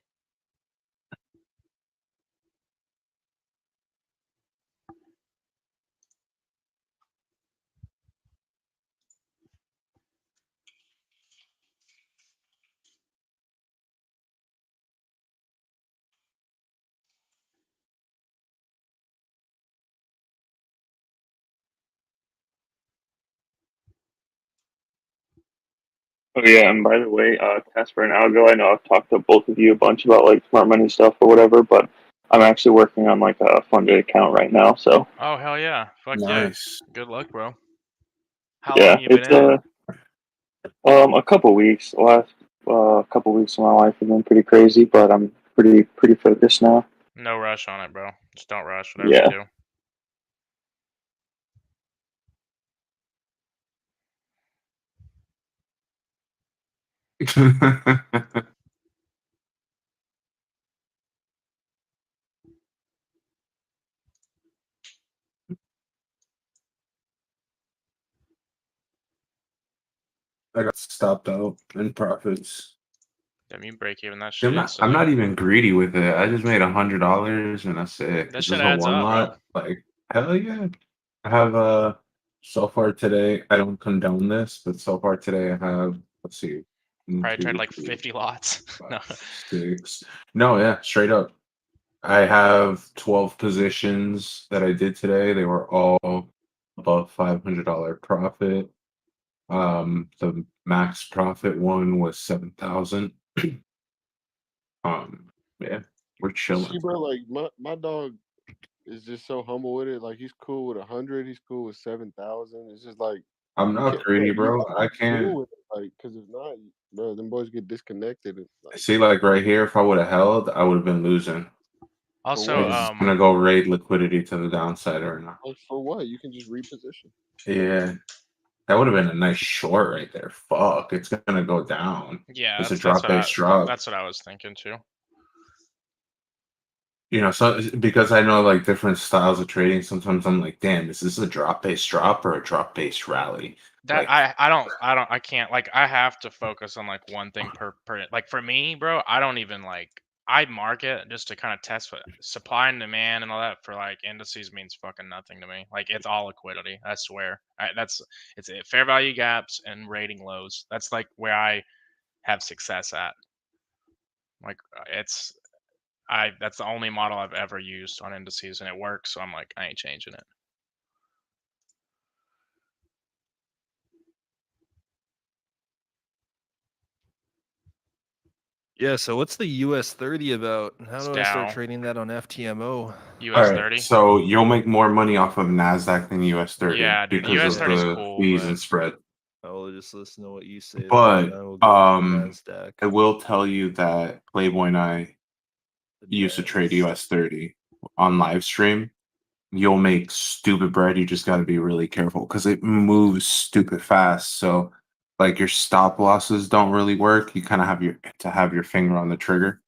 Oh yeah, and by the way, Casper and Algo, I know I've talked to both of you a bunch about like smart money stuff or whatever, but I'm actually working on like a funded account right now. So oh hell yeah, fuck Nice. yeah, good luck, bro. How yeah, long you been it's in it? a couple weeks. Last couple weeks of my life have been pretty crazy, but I'm pretty focused now. No rush on it, bro. Just don't rush whatever Yeah. you do. I got stopped out in profits. Damn, you break even that I'm shit not, instantly. I'm not even greedy with it. I just made $100 and that's it. That This shit is a adds one up, bro. lot. Like hell yeah. I have So far today, I don't condone this, but so far today I have, let's see, one, Probably tried two, like three, 50 lots. No. 5, 6. No, yeah, straight up. I have 12 positions that I did today. They were all above $500 profit. The max profit one was 7,000. Yeah, we're See, chilling. bro, like my dog is just so humble with it. Like he's cool with 100. He's cool with 7,000. It's just like I'm you not can't, bro. greedy, You bro. gotta I be can't cool with it, like, cause if not, bro, them boys get disconnected. And, like, see, like right here. If I would have held, I would have been losing. Also, what? It's just gonna go raid liquidity to the downside right now. Like, for what? You can just reposition. Yeah, that would have been a nice short right there. Fuck, it's gonna go down. yeah, It's a that's drop based drop. what I was thinking too. You know, so because I know like different styles of trading, sometimes I'm like, damn, is this a drop based drop or a drop based rally? That Like, I can't, like, I have to focus on like one thing per like for me, bro. I don't even like, I market just to kind of test what supply and demand and all that. For like indices means fucking nothing to me. Like it's all liquidity. I swear. It's it, fair value gaps and rating lows. That's like where I have success at. Like it's I that's the only model I've ever used on indices and it works. So I'm like, I ain't changing it. Yeah, so what's the US 30 about? How It's do I start Dow. trading that on FTMO? all US right, 30. so you'll make more money off of Nasdaq than US 30 Yeah, dude. The because US of 30 is the cool, fees but and spread. I will just listen to what you say then, But and I will go with NASDAQ. I will tell you that Playboy and I The used to trade bands. US 30 on live stream. You'll make stupid bread. You just got to be really careful because it moves stupid fast. So, like your stop losses don't really work. You kind of have your finger on the trigger.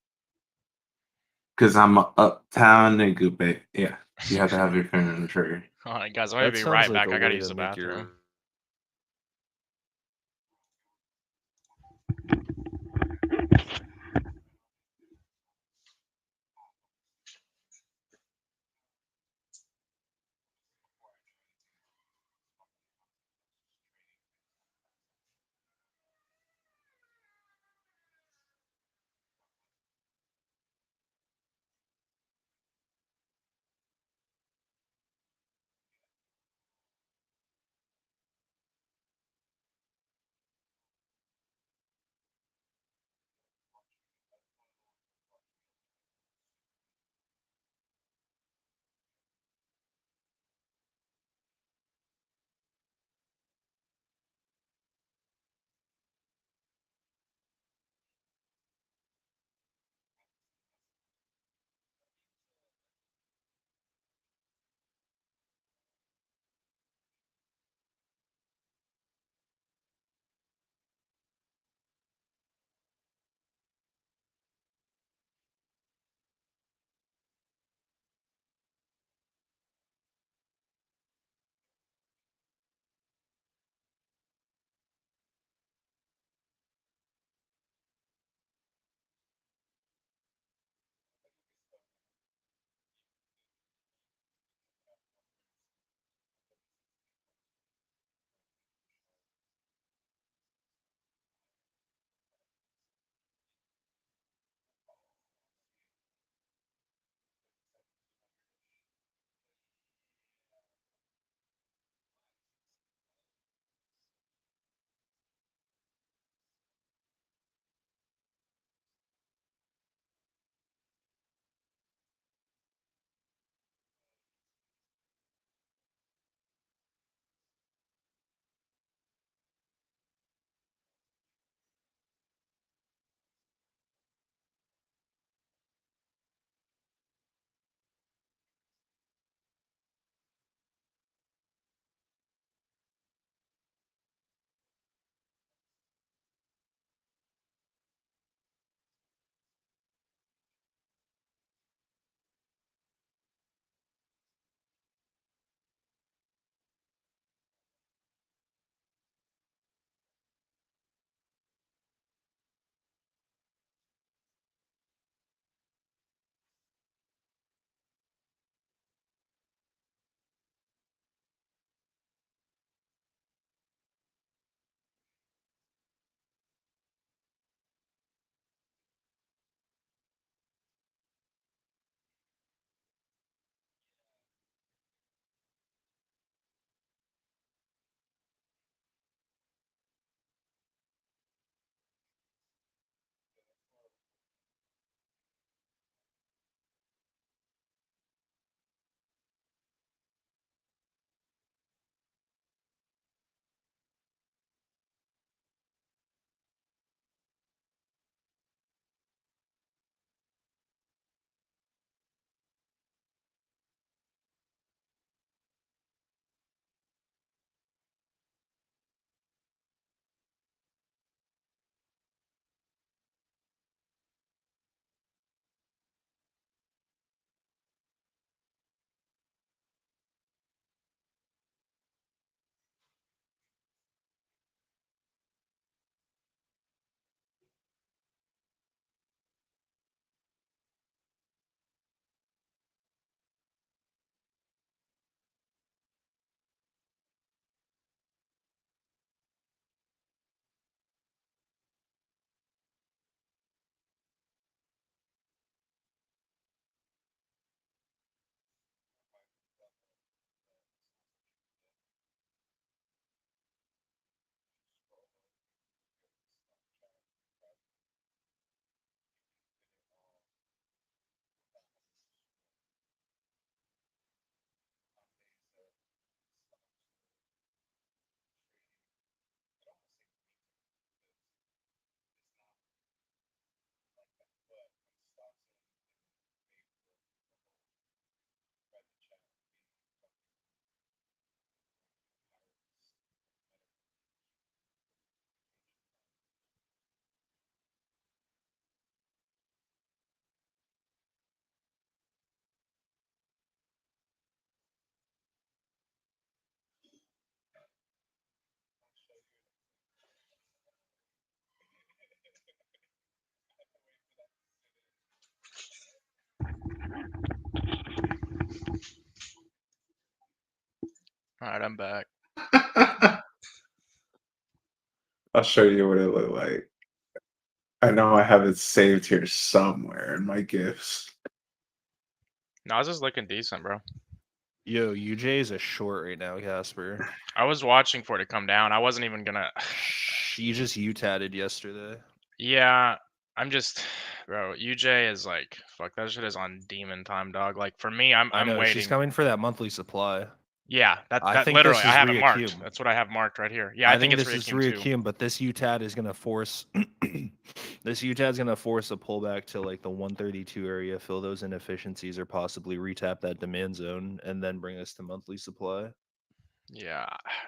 Because I'm a uptown nigga, but yeah, you have to have your finger on the trigger. all right, guys, I'm gonna That be sounds right like back. a I gotta way use to the make bathroom. All right, I'm back. I'll show you what it looked like. I know I have it saved here somewhere in my gifts. No, this is looking decent, bro. Yo, UJ is a short right now, Casper. I was watching for it to come down. I wasn't even gonna. You just U-tatted yesterday. Yeah, I'm just, bro. UJ is like, fuck. That shit is on demon time, dog. Like for me, I'm I know waiting. she's coming for that monthly supply. Yeah, I that think literally, this I is have it marked. Ryukyume. That's what I have marked right here. Yeah, I think it's this is Ryukyume too. Ryukyume, but this UTAD is gonna force this UTAD is gonna force a pullback to like the 132 area, fill those inefficiencies, or possibly retap that demand zone, and then bring us to monthly supply. Yeah,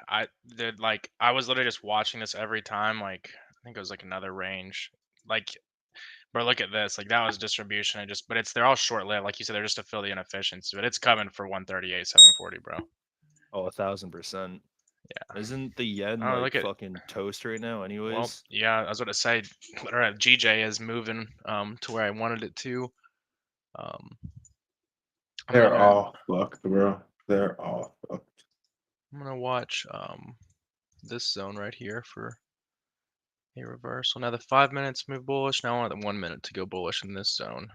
I did like I was literally just watching this every time. Like I think it was like another range. Like, bro, look at this. Like that was distribution. But they're all short lived. Like you said, they're just to fill the inefficiency. But it's coming for 138, 740, bro. Oh, 1000%. Yeah. Isn't the yen Oh, like look at. fucking toast right now? Anyways. Well, yeah, I was going to say, literally, GJ is moving to where I wanted it to. They're all fucked, bro. They're all fucked. I'm gonna watch this zone right here for a reversal. Now the 5 minutes move bullish. Now I want the 1 minute to go bullish in this zone.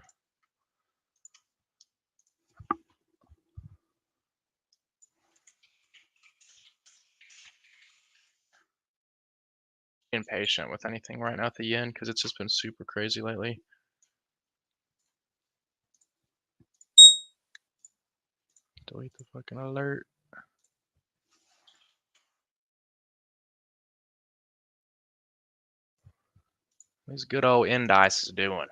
Impatient with anything right now at the yen because it's just been super crazy lately. Delete the fucking alert. These good old indices doing.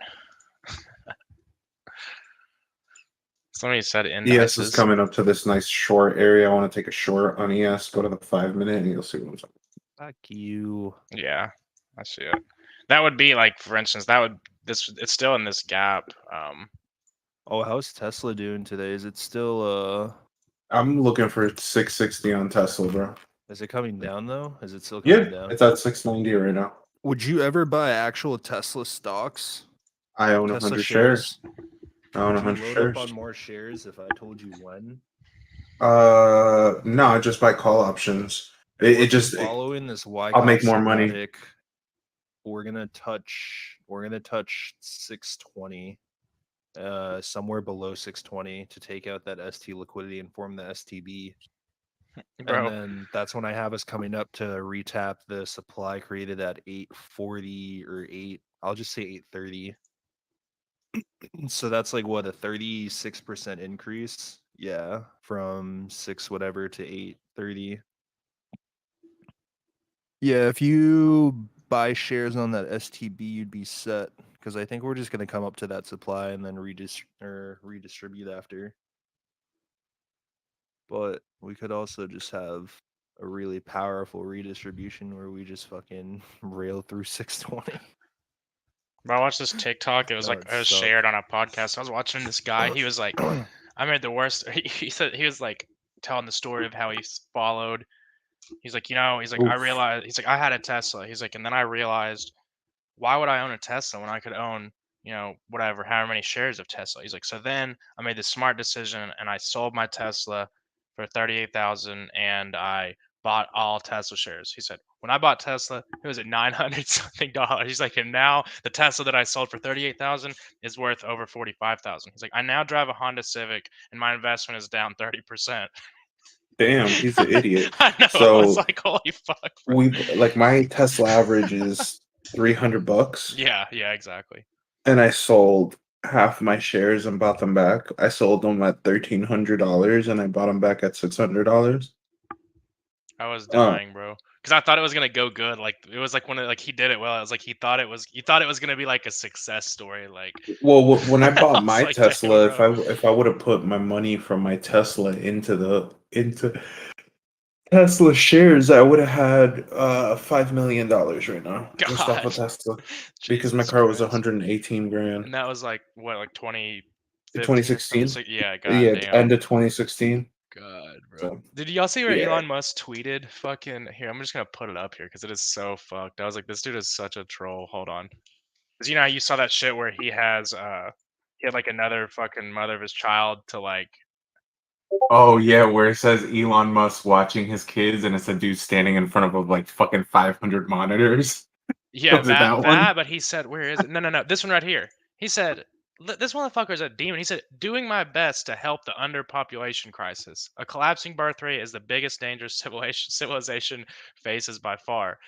Somebody said indices. ES is coming up to this nice short area. I want to take a short on ES. Go to the 5 minute and you'll see what I'm talking about. Fuck you. Yeah, I see it. That would be like, for instance, it's still in this gap. Oh, how's Tesla doing today? Is it still I'm looking for 660 on Tesla, bro. Is it coming down though? Is it still coming down? It's at 690 right now. Would you ever buy actual Tesla stocks? I own Tesla 100 shares. I own Would 100 you load shares. up on more shares if I told you when? No, I just buy call options. It just following this I'll make more money. We're gonna touch 620, somewhere below 620 to take out that ST liquidity and form the STB. Bro. And then that's when I have us coming up to retap the supply created at 840 or I'll just say 830. So that's like what, a 36% increase? Yeah, from 6 whatever to 830. Yeah, if you buy shares on that STB, you'd be set, because I think we're just going to come up to that supply and then redistribute after. But we could also just have a really powerful redistribution where we just fucking rail through 620. Bro, I watched this TikTok. It was like it was shared on a podcast. I was watching this guy. He was like, I made the worst. He said he was like telling the story of how he followed. He's like, I realized. He's like, I had a Tesla. He's like, and then I realized, why would I own a Tesla when I could own, whatever, however many shares of Tesla? He's like, so then I made the smart decision and I sold my Tesla for 38,000 and I bought all Tesla shares. He said, when I bought Tesla, it was at $900 something. He's like, and now the Tesla that I sold for 38,000 is worth over 45,000. He's like, I now drive a Honda Civic and my investment is down 30%. Damn, he's an idiot. I know. So I was like, holy fuck. Bro. My Tesla average is $300. Yeah, exactly. And I sold half my shares and bought them back. I sold them at $1,300 and I bought them back at $600. I was dying, bro, because I thought it was gonna go good. Like it was like he did it well. I was like he thought it was gonna be like a success story. Like, well, when I bought my like, Tesla, if I would have put my money from my Tesla into Tesla shares, I would have had $5 million right now just off of Tesla, because my car was 118 grand. And that was like what, like 2016? Yeah, end of 2016. God, bro. So, did y'all see what Elon Musk tweeted? Fucking here, I'm just gonna put it up here because it is so fucked. I was like, this dude is such a troll. Hold on, because you saw that shit where he had like another fucking mother of his child to like Oh yeah, where it says Elon Musk watching his kids, and it's a dude standing in front of like fucking 500 monitors. Yeah, Was it that one? but he said, where is it? No, this one right here. He said, This motherfucker's a demon." He said, "Doing my best to help the underpopulation crisis. A collapsing birth rate is the biggest danger civilization faces by far."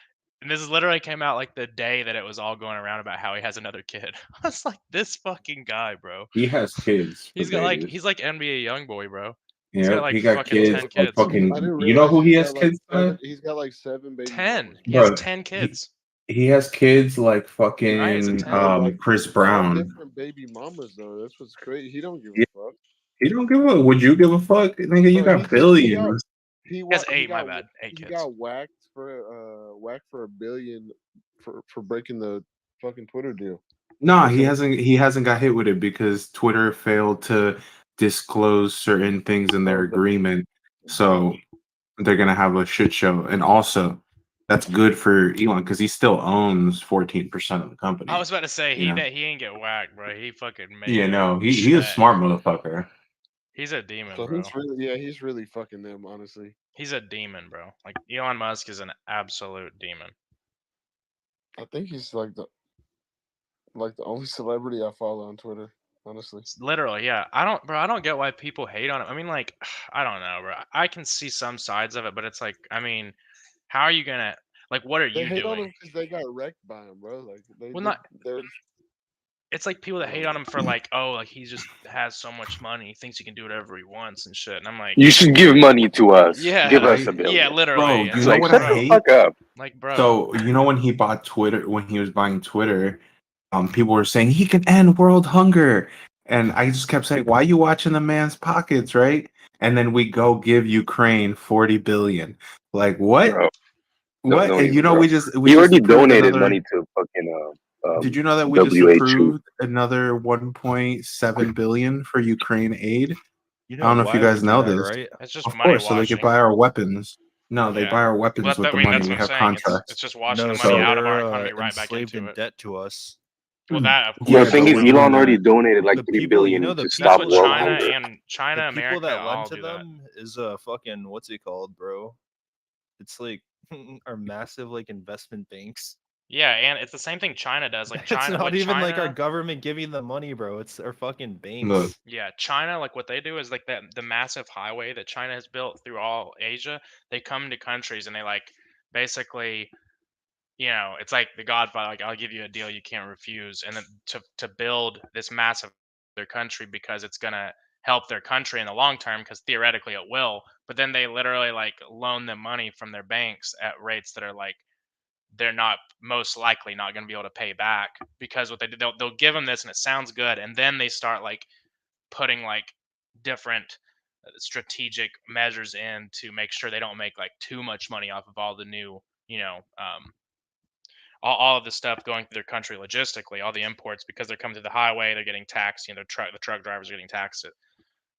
And this literally came out like the day that it was all going around about how he has another kid. I was like, this fucking guy, bro. He has kids for days. He's like NBA YoungBoy, bro. He's got Yep, like he got fucking kids 10 of kids. I fucking. didn't You know realize who he he's has got like kids seven. of? He's got like 7 baby 10. mamas. He has Bro, 10 kids. he has kids like Right, is it fucking 10? Bro, like Chris all Brown. different baby mamas though. That's what's crazy. He don't give Yeah, a fuck. he don't give a. Would you give a fuck, nigga? You Bro, got billions. He has 8, my bad. 8 he kids. got whacked for $1 billion for breaking the fucking Twitter deal. No, he hasn't. He hasn't got hit with it because Twitter failed to disclose certain things in their agreement. So they're gonna have a shit show, and also that's good for Elon because he still owns 14% of the company. I was about to say he you know? he ain't get whacked, bro. He fucking made Yeah, it. no, he's a smart motherfucker. He's a demon, So bro. he's really fucking them, honestly. He's a demon, bro. Like Elon Musk is an absolute demon. I think he's like the only celebrity I follow on Twitter, honestly. Literally, yeah. I don't get why people hate on him. I mean, like, I don't know, bro. I can see some sides of it, but it's like, I mean, how are you gonna, like, what are They you hate on doing? him because they got wrecked by him, bro. Like they're It's like people that hate on him for like, oh, like he just has so much money, he thinks he can do whatever he wants and shit. And I'm like, You should give money to us. yeah, Give us right? $1 billion. yeah, literally. Bro, It's you know like, what shut I the hate? fuck up. like, bro. So you know when he bought Twitter, when he was buying Twitter, people were saying he can end world hunger, and I just kept saying, "Why are you watching the man's pockets, right?" And then we go give Ukraine 40 billion. Like what? Bro, What? don't And you even, know, bro. we just He already approved donated another. money to fucking Did you know that we just WHO. approved another 1.7 billion for Ukraine aid? You I know don't know if why you guys we do know that, this. right? It's just Of money course, so they could washing. buy our weapons. No, they Yeah. buy our weapons But with the I mean, money. that's We what I'm have saying. It's contracts. just washing No, the money so out of our they're economy right back enslaved into in it. debt to us. Well, that of The course. Yeah, thing but is, we're Elon doing already that. donated like The 3 people, billion you know, the to That's stop what people world that China hunger. and China, the America people that lend all to do that. them is fucking what's it called, bro? It's like our massive like investment banks. Yeah, and it's the same thing China does. Like It's China, not what even like our China, government giving them money, bro. It's our fucking Look, banks. yeah, China, like what they do is like the massive highway that China has built through all Asia. They come to countries and they like basically, you know, it's like the Godfather. Like I'll give you a deal you can't refuse, and then to build this massive their country because it's gonna help their country in the long term because theoretically it will. But then they literally like loan them money from their banks at rates that are like they're not most likely not going to be able to pay back because what they do they'll give them this and it sounds good and then they start like putting like different strategic measures in to make sure they don't make like too much money off of all the new you know all of the stuff going through their country logistically all the imports because they're coming through the highway they're getting taxed you know the truck drivers are getting taxed the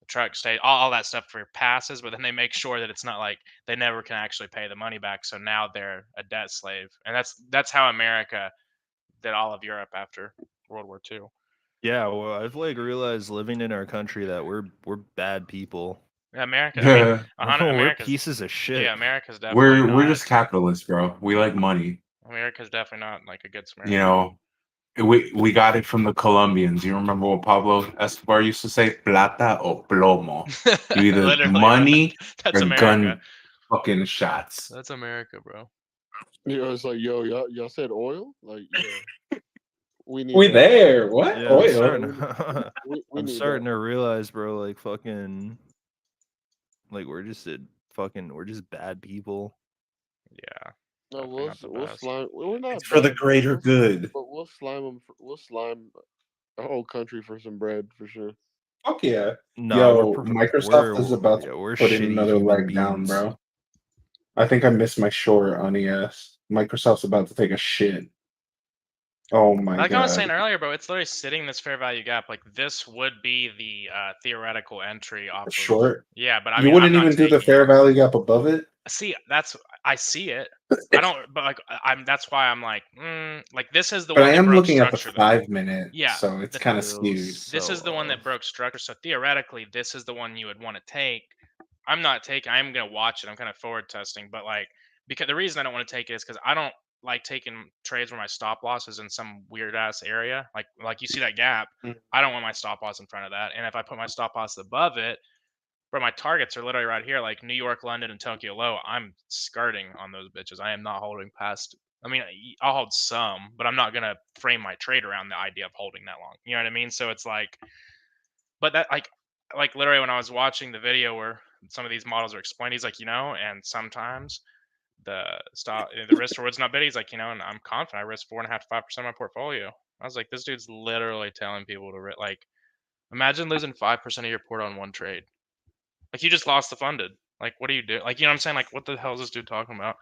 truck state all that stuff for passes but then they make sure that it's not like they never can actually pay the money back so now they're a debt slave and that's how America did all of Europe after World War II. Yeah, well, I've like realized living in our country that we're bad people. Yeah, America, I mean, We're America's pieces of shit. yeah, America's definitely we're not. just capitalists, bro. We like money. America's definitely not like a good Samaritan. You know, we got it from the Colombians. You remember what Pablo Escobar used to say? Plata o plomo. You either Literally, bro. money That's or America. gun fucking shots. That's America, bro. You know, it's like, yo, y'all said oil? Like, yeah. We need We that. there. What? Yeah, Oil. We I'm need starting that. to realize, bro, like fucking like we're just bad people. Yeah. No, Definitely not the we'll best. slime. We're not It's for the bad, greater good. but we'll slime them. We'll slime a whole country for some bread for sure. Fuck yeah. No, Yo, Microsoft is about to we're put in shitty another human leg down, beings. bro. I think I missed my short on ES. Microsoft's about to take a shit. Oh my Like god. I was saying earlier, bro, it's literally sitting in this fair value gap. Like this would be the theoretical entry off of Short. yeah, but I You mean, wouldn't I'm not even do the taking fair it. value gap above it? See, I see it. I don't, but like I'm. That's why I'm like, like this is the But one I that am broke looking at the structure though. 5 minute, Yeah, so it's the- kind of Still skewed. This is the one so that broke structure. So theoretically, this is the one you would want to take. I'm not taking. I'm gonna watch it. I'm kind of forward testing, but like because the reason I don't want to take it is because I don't like taking trades where my stop loss is in some weird ass area. Like you see that gap. Mm. I don't want my stop loss in front of that. And if I put my stop loss above it, bro, my targets are literally right here, like New York, London, and Tokyo low. I'm skirting on those bitches. I am not holding past. I mean, I'll hold some, but I'm not gonna frame my trade around the idea of holding that long. You know what I mean? So it's like, but that like literally when I was watching the video where some of these models are explained, he's like, and sometimes the risk reward's not big. He's like, and I'm confident I risk 4.5 to 5% of my portfolio. I was like, this dude's literally telling people to like, imagine losing 5% of your port on one trade. Like you just lost the funded. Like, what do you do? Like, you know what I'm saying? Like, what the hell is this dude talking about?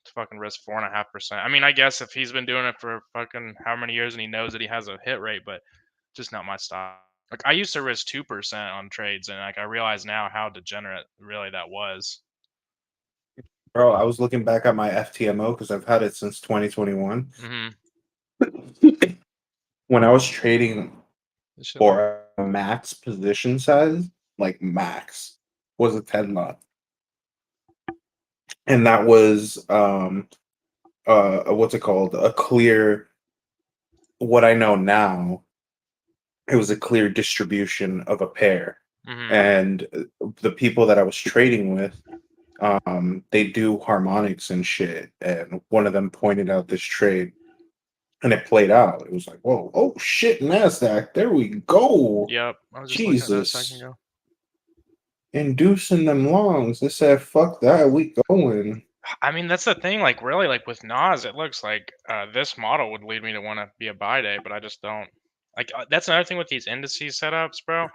To fucking risk 4.5%. I mean, I guess if he's been doing it for fucking how many years and he knows that he has a hit rate, but just not my style. Like, I used to risk 2% on trades, and like I realize now how degenerate really that was. Bro, I was looking back at my FTMO because I've had it since 2021. Mm-hmm. When I was trading for a max position size, like max, was a 10 lot. And that was what's it called? A clear, what I know now, it was a clear distribution of a pair. Mm-hmm. And the people that I was trading with, they do harmonics and shit. And one of them pointed out this trade and it played out. It was like, whoa, oh shit, NASDAQ, there we go. Yep. I was just looking at that a second Jesus. ago. Inducing them longs. They said, fuck that, we going. I mean, that's the thing. Like, really, like with Nas, it looks like this model would lead me to want to be a buy day, but I just don't. Like, that's another thing with these indices setups, bro.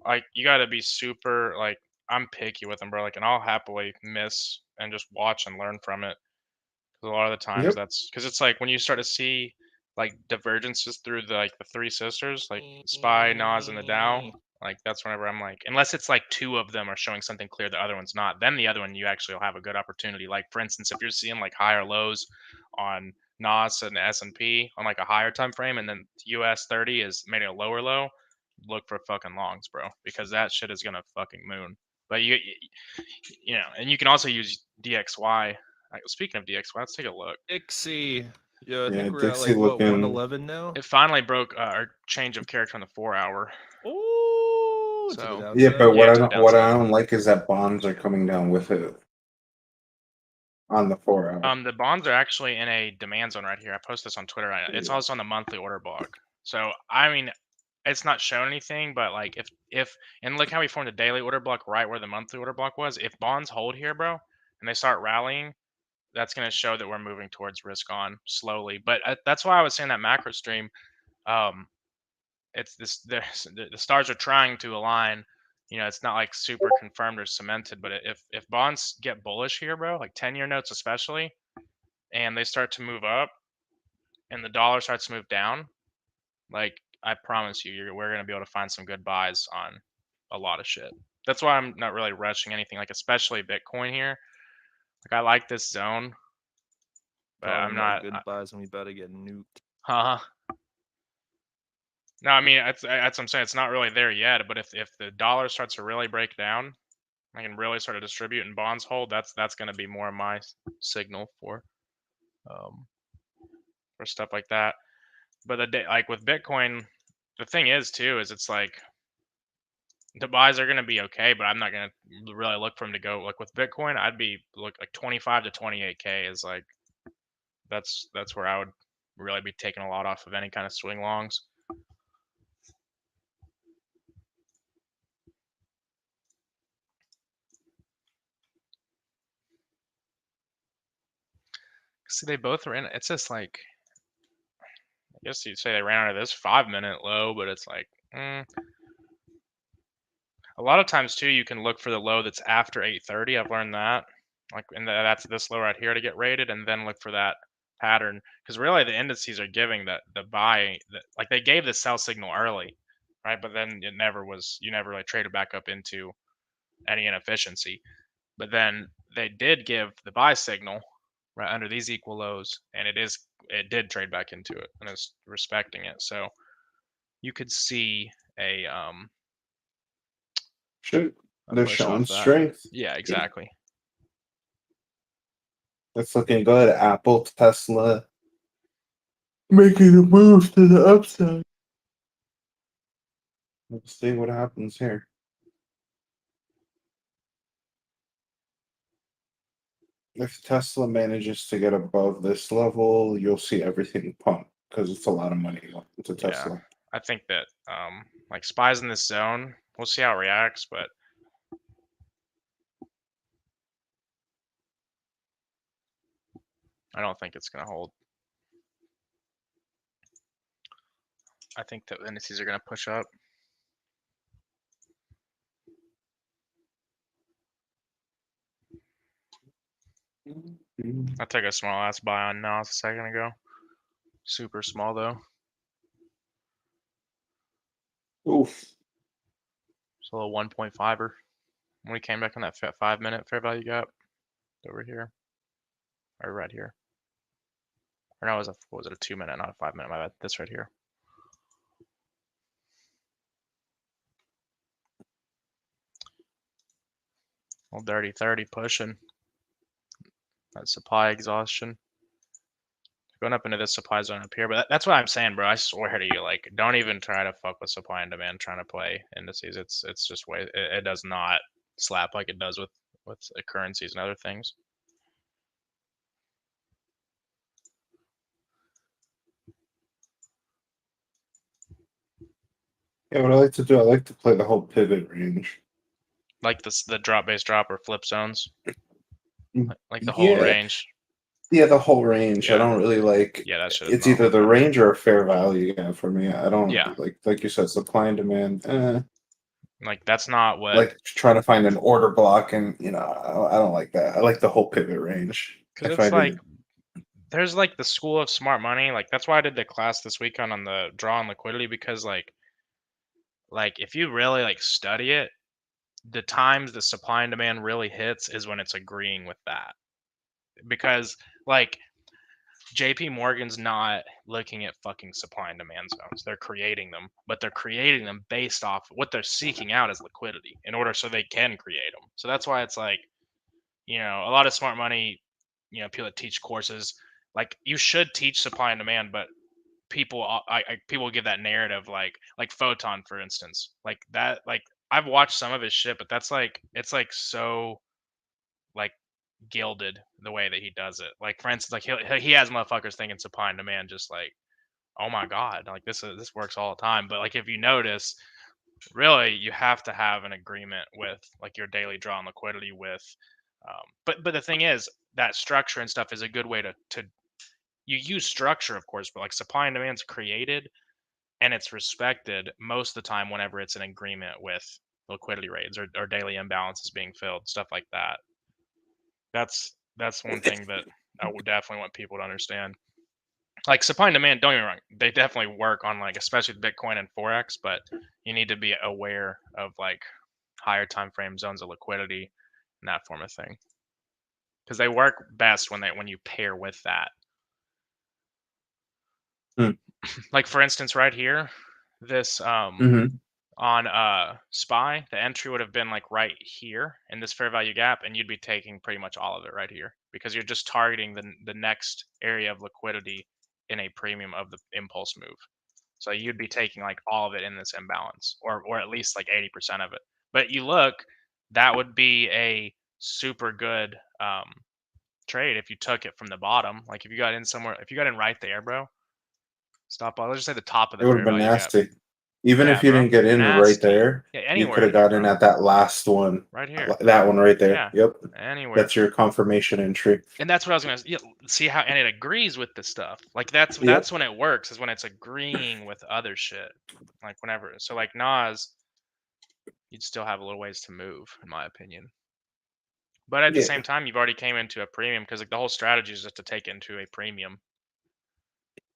Like, you got to be super, like, I'm picky with them, bro. Like, and I'll happily miss and just watch and learn from it. 'Cause a lot of the times Yep. that's because it's like when you start to see like divergences through the three sisters, like SPY, Nas, and the Dow. Like that's whenever I'm like, unless it's like two of them are showing something clear, the other one's not. Then the other one you actually will have a good opportunity. Like for instance, if you're seeing like higher lows on Nas and the S&P on like a higher time frame, and then US 30 is maybe a lower low, look for fucking longs, bro, because that shit is gonna fucking moon. But and you can also use DXY. Speaking of DXY, let's take a look. Dixie. Yeah, I Yeah, think we're at Dixie like what, looking- 111 now. It finally broke our change of character on the 4 hour. Oh, So yeah, but Yeah, to the what downside. I don't like is that bonds are coming down with it on the 4 hour. The bonds are actually in a demand zone right here. I post this on Twitter. It's also on the monthly order block. So I mean, it's not showing anything, but like if and look how we formed a daily order block right where the monthly order block was. If bonds hold here, bro, and they start rallying, that's going to show that we're moving towards risk on slowly. But that's why I was saying that macro stream. It's this the stars are trying to align. It's not like super confirmed or cemented, but if bonds get bullish here, bro, like 10-year notes especially, and they start to move up and the dollar starts to move down, like I promise you, we're going to be able to find some good buys on a lot of shit. That's why I'm not really rushing anything, like especially Bitcoin here. Like I like this zone, but I'm not. good buys and we better get nuked. Huh? No, I mean that's what I'm saying. It's not really there yet, but if the dollar starts to really break down, I can really start to distribute and bonds hold. That's going to be more of my signal for stuff like that. But like with Bitcoin, the thing is too is it's like the buys are going to be okay, but I'm not going to really look for them to go. Like with Bitcoin, I'd be like 25 to 28K is like that's where I would really be taking a lot off of any kind of swing longs. See, they both ran. It's just like, I guess you'd say they ran out of this 5-minute low, but it's like, a lot of times too, you can look for the low that's after 8:30. I've learned that, like, and that's this low right here to get rated, and then look for that pattern because really the indices are giving the buy, like they gave the sell signal early, right? But then it never was. You never really traded back up into any inefficiency. But then they did give the buy signal right under these equal lows, and it did trade back into it and it's respecting it. So you could see a Shit. a They're push showing off that. strength. Yeah, exactly. That's looking good. Apple, Tesla, making a move to the upside. Let's see what happens here. If Tesla manages to get above this level, you'll see everything pump because it's a lot of money going into Yeah. Tesla. I think that like SPY's in this zone. We'll see how it reacts, but I don't think it's gonna hold. I think that indices are gonna push up. I took a small ass buy on Nas a second ago. Super small though. Oof. It's a little 1.5er. When we came back on that 5-minute fair value gap over here, or right here. Or no, it was what was it, a 2-minute, not a 5-minute? My bad. This right here. Well, dirty 30 pushing. That supply exhaustion. Going up into this supply zone up here, but that's what I'm saying, bro. I swear to you, like, don't even try to fuck with supply and demand trying to play indices. It's just way it does not slap like it does with currencies and other things. Yeah, what I like to do, I like to play the whole pivot range. Like the drop base drop or flip zones. Like the whole range. Yeah, the whole range. I Yeah. don't really like. Yeah, that shit is It's not either the holding. range or a fair value. Yeah, for me, I don't Yeah. like you said, supply and demand. Like that's not what. Like trying to find an order block, and I don't like that. I like the whole pivot range. Because I it's find like it. there's like the school of smart money. Like that's why I did the class this weekend on the draw and liquidity, because like if you really like study it, the times the supply and demand really hits is when it's agreeing with that. Because like JP Morgan's not looking at fucking supply and demand zones. They're creating them, but they're creating them based off what they're seeking out as liquidity in order so they can create them. So that's why it's like, a lot of smart money, people that teach courses, like you should teach supply and demand, but people people give that narrative like Photon, for instance, like that. Like I've watched some of his shit, but that's like it's like so like gilded the way that he does it. Like for instance, like he has motherfuckers thinking supply and demand just like, oh my god, like this works all the time. But like if you notice, really you have to have an agreement with like your daily draw and liquidity with. But the thing is that structure and stuff is a good way to you use structure, of course, but like supply and demand's created and it's respected most of the time whenever it's an agreement with liquidity rates or daily imbalances being filled, stuff like that. That's one thing that I would definitely want people to understand. Like supply and demand, don't get me wrong, they definitely work on like especially Bitcoin and Forex, but you need to be aware of like higher time frame zones of liquidity and that form of thing. Because they work best when you pair with that. Like for instance, right here, this on SPY, the entry would have been like right here in this fair value gap, and you'd be taking pretty much all of it right here because you're just targeting the next area of liquidity in a premium of the impulse move. So you'd be taking like all of it in this imbalance, or at least like 80% of it. But you look, that would be a super good trade if you took it from the bottom. Like if you got in somewhere, if you got in right there, bro, stop. Let's just say the top of It the would fair have been value gap. nasty. Even Yeah, if you bro. didn't get in right Nasty. there, Yeah, you anywhere could have in here, got in bro. at that last one. Right here. That one right there. Yeah. Yep. Anywhere. That's your confirmation entry. And that's what I was gonna see how, and it agrees with the stuff. Like that's when it works, is when it's agreeing with other shit. Like whenever. So like Nas, you'd still have a little ways to move, in my opinion. But at the same time, you've already came into a premium because like the whole strategy is just to take into a premium.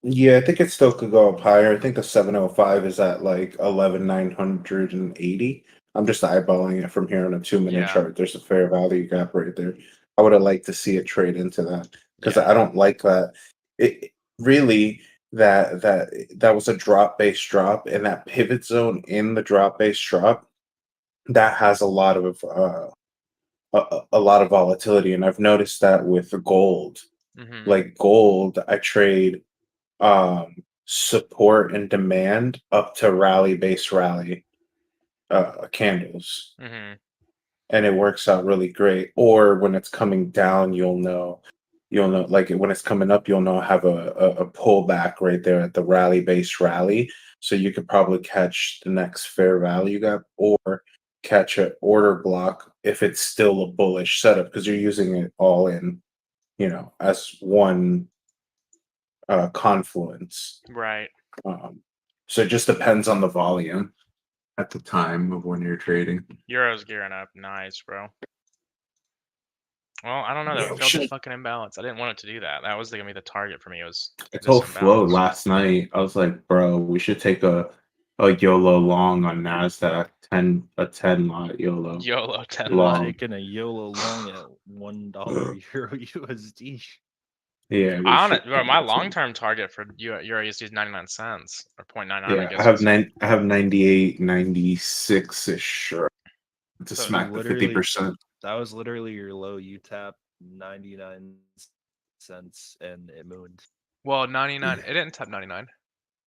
Yeah, I think it still could go up higher. I think the 705 is at like 11,980. I'm just eyeballing it from here on a 2-minute chart. There's a fair value gap right there. I would have liked to see it trade into that because I don't like that. It really that was a drop base drop, and that pivot zone in the drop base drop that has a lot of a lot of volatility, and I've noticed that with gold. Mhm. Like gold, I trade support and demand up to base rally candles, Mhm. and it works out really great. Or when it's coming down, you'll know, like when it's coming up, you'll know have a pullback right there at the base rally, so you could probably catch the next fair value gap or catch an order block if it's still a bullish setup because you're using it all in, as one confluence. Right. So it just depends on the volume at the time of when you're trading. Euro's gearing up. Nice, bro. Well, I don't know though. Yeah, It failed the fucking imbalance. I didn't want it to do that. That was gonna be the target for me. Was I this told Flo imbalance. last night, I was like, bro, we should take a YOLO long on NASDAQ, a 10 lot YOLO. YOLO 10 I'm long. taking a YOLO long at $1 Euro USD. Yeah, we On should it, bro, take my this one. long-term target for Euro USD is 99 cents or 0.99. I Yeah, guess. I have 98, 96 ish to So smack the literally- 50%. That was literally your low. You tapped 99 cents and it mooned. Well, 99. It didn't tap 99.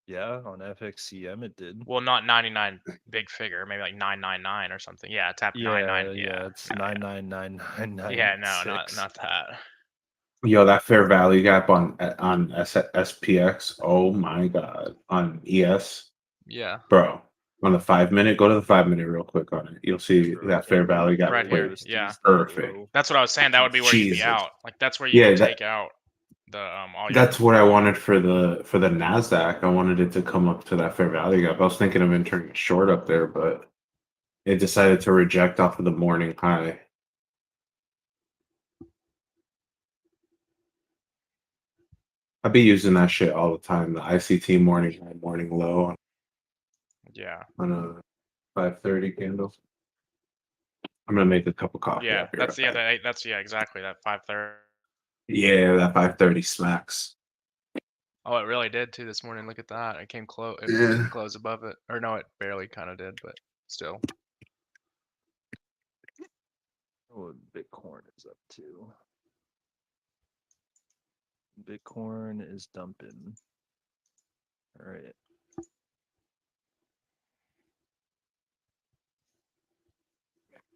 Yeah, on FXCM it did. Well, not 99 big figure. Maybe like 999 or something. Yeah, it tapped 99. Yeah, it's no, 99999. Yeah, no, not that. Yo, that fair value gap on SPX. Oh my god, on ES, Yeah. bro. On the 5 minute, go to the 5 minute real quick on it. You'll see Bro, that fair and value gap right played here, yeah. perfect. That's what I was saying. That would be where you'd be Jesus. out. Like that's where you Yeah, could that- take out the all your. That's what I wanted for the Nasdaq. I wanted it to come up to that fair value gap. I was thinking of entering a short up there, but it decided to reject off of the morning high. I'd be using that shit all the time. The ICT morning high, morning low Yeah. on a 5:30 candle. I'm gonna make a cup of coffee. Yeah. I'll be That's right back. that's exactly that 530. Yeah, that 5:30 smacks. Oh, it really did too this morning. Look at that. It came close. It Yeah. didn't close above it, or no, it barely kind of did, but still. What Bitcoin is up to? Bitcoin is dumping. All right.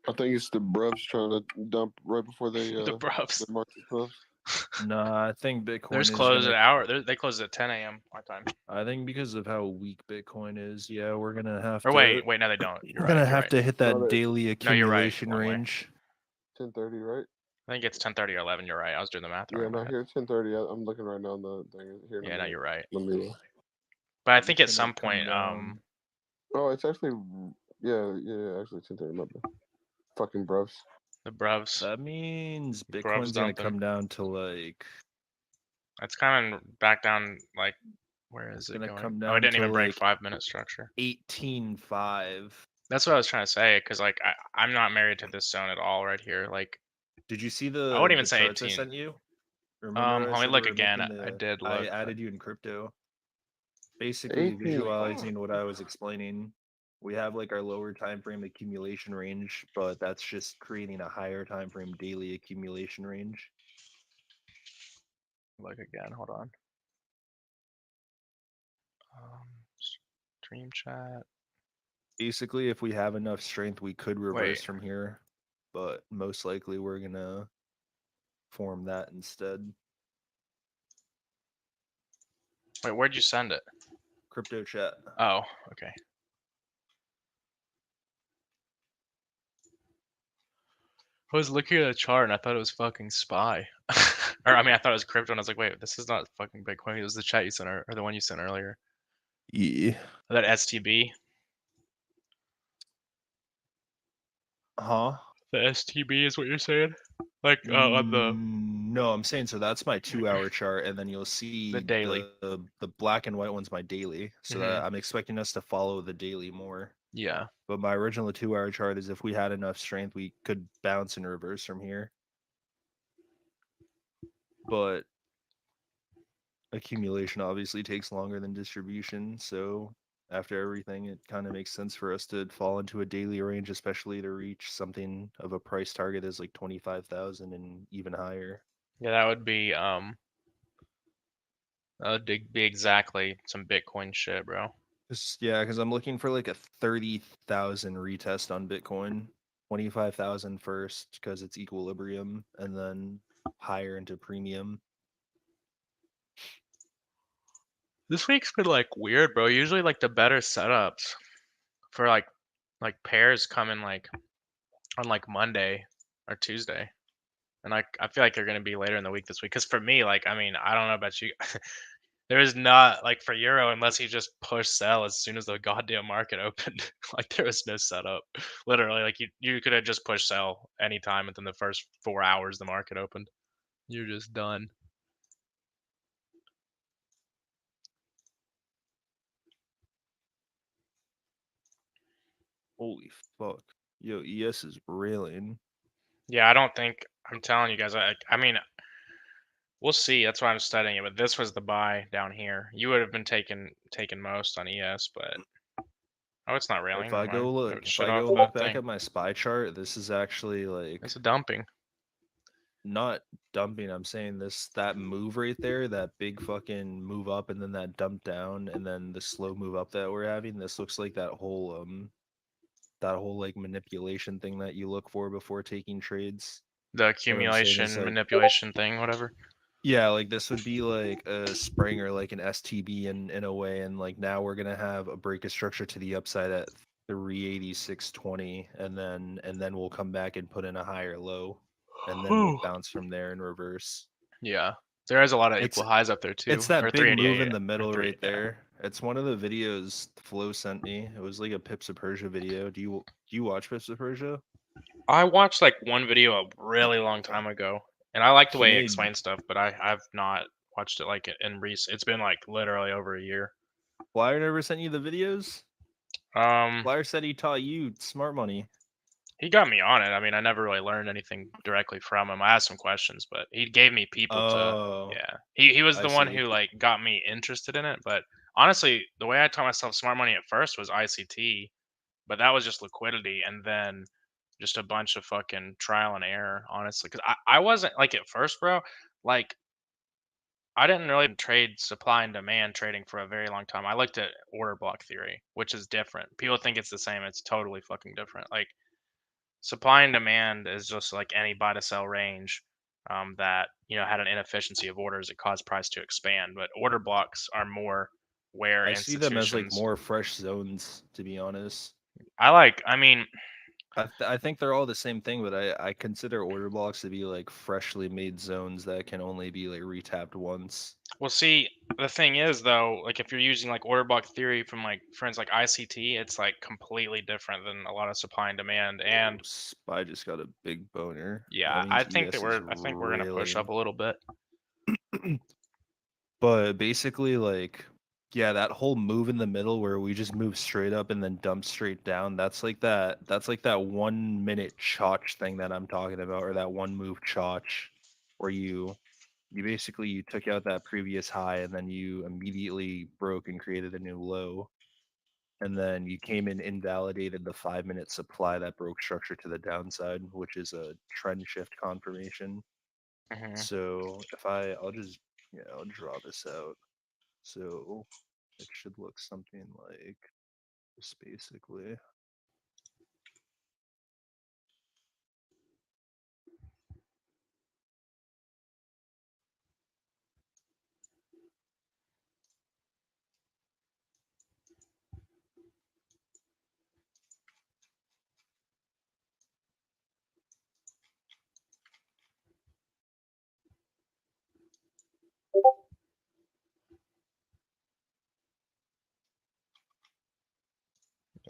I think it's the bruvs trying to dump right before they The bruvs. the market close. No, I think Bitcoin There's is closed gonna, at hour. They closed at 10 a.m. our time. I think because of how weak Bitcoin is, yeah, we're gonna have Or to. wait, no, they don't. We're gonna have right. to hit that No, they- daily No, you're right. accumulation One way. range. 10:30, right? I think it's 10:30 or 11. You're right. I was doing the math wrong. Yeah, in my no, head. here 10:30. I'm looking right now on the thing here. Yeah, no, you're right. Let me. But I think at It's some gonna come point, down. Oh, it's actually yeah, actually 10:30. My bad. Fucking bruvs. the bruvs. That means Bruvs Bitcoin's gonna dumping. come down to like. It's kind of back down. Like, where is it Gonna going? come Oh, it down didn't even to, break like, 5 minute structure. 18.5. That's what I was trying to say. Cause like I'm not married to this zone at all right here. Like, Did you see I the wouldn't even say charts I 18. sent you? Remember I Let me said look we're again. making I the- did I look. added you in crypto. Basically 18. visualizing what I was explaining. We have like our lower time frame accumulation range, but that's just creating a higher time frame daily accumulation range. Look again. Hold on. Stream chat. Basically, if we have enough strength, we could reverse Wait. from here, but most likely we're gonna form that instead. Wait, where'd you send it? Crypto chat. Oh, okay. I was looking at a chart and I thought it was fucking SPY. Or I mean, I thought it was crypto, and I was like, wait, this is not fucking Bitcoin. It was the chat you sent or the one you sent earlier. Yeah. That STB. Huh? The STB is what you're saying? Like on the No, I'm saying so that's my 2-hour chart, and then you'll see daily. the black and white one's my daily. So that I'm expecting us to follow the daily more. Yeah. But my original 2-hour chart is if we had enough strength, we could bounce and reverse from here. But accumulation obviously takes longer than distribution, so after everything, it kind of makes sense for us to fall into a daily range, especially to reach something of a price target as like 25,000 and even higher. Yeah, that would be exactly some Bitcoin shit, bro. Yeah, because I'm looking for like a 30,000 retest on Bitcoin, 25,000 first because it's equilibrium, and then higher into premium. This week's been like weird, bro. Usually like the better setups for like pairs come in like on like Monday or Tuesday. And I feel like they're gonna be later in the week this week. Cause for me, like, I mean, I don't know about you. There is not like for Euro unless you just push sell as soon as the goddamn market opened. Like there was no setup. Literally, like you could have just pushed sell anytime within the first 4 hours the market opened. You're just done. Holy fuck. Yo, ES is railing. Yeah, I don't think I'm telling you guys. I mean, we'll see. That's why I'm studying it. But this was the buy down here. You would have been taking most on ES, but oh, it's not railing. If Never I go mind. look, if Shut I off go the whole look back thing. at my SPY chart, this is actually like It's a dumping. not dumping. I'm saying that move right there, that big fucking move up and then that dump down and then the slow move up that we're having. This looks like that whole like manipulation thing that you look for before taking trades. The What I'm saying is accumulation like, manipulation thing, whatever. yeah, like this would be like a spring or like an STB in a way, and like now we're gonna have a break of structure to the upside at 386.20, and then we'll come back and put in a higher low, and then we'll bounce from there in reverse. Yeah, there is a lot of It's equal highs up there it's too, that or big move 388 in the or middle 3. right there. It's one of the videos Flo sent me. It was like a Pips of Persia video. Do you watch Pips of Persia? I watched like one video a really long time ago, and I like the He way he made explains stuff, but I've not watched it like in recent. It's been like literally over a year. Flyer never sent you the videos? Um, Flyer said he taught you smart money. he got me on it. I mean, I never really learned anything directly from him. I asked some questions, but he gave me people to. Oh, Yeah, he was I the one see. who like got me interested in it. But honestly, the way I taught myself smart money at first was ICT, but that was just liquidity, and then just a bunch of fucking trial and error, honestly. Because I wasn't like at first, bro. Like I didn't really trade supply and demand trading for a very long time. I looked at order block theory, which is different. People think it's the same. It's totally fucking different. Like supply and demand is just like any buy to sell range that had an inefficiency of orders that caused price to expand. But order blocks are more where I see them as like institutions. more fresh zones, to be honest. I mean, I think they're all the same thing, but I consider order blocks to be like freshly made zones that can only be like retapped once. well, see, the thing is though, like if you're using like order block theory from like friends like ICT, it's like completely different than a lot of supply and demand. And SPY just got a big boner. yeah, That means ES is I think we're gonna push up railing. a little bit. But basically, like, yeah, that whole move in the middle where we just move straight up and then dump straight down, that's like that 1 minute chotch thing that I'm talking about, or that one move chotch where you basically you took out that previous high and then you immediately broke and created a new low. And then you came in, invalidated the 5 minute supply that broke structure to the downside, which is a trend shift confirmation. Hmm. So I'll just, yeah, I'll draw this out. So it should look something like this basically.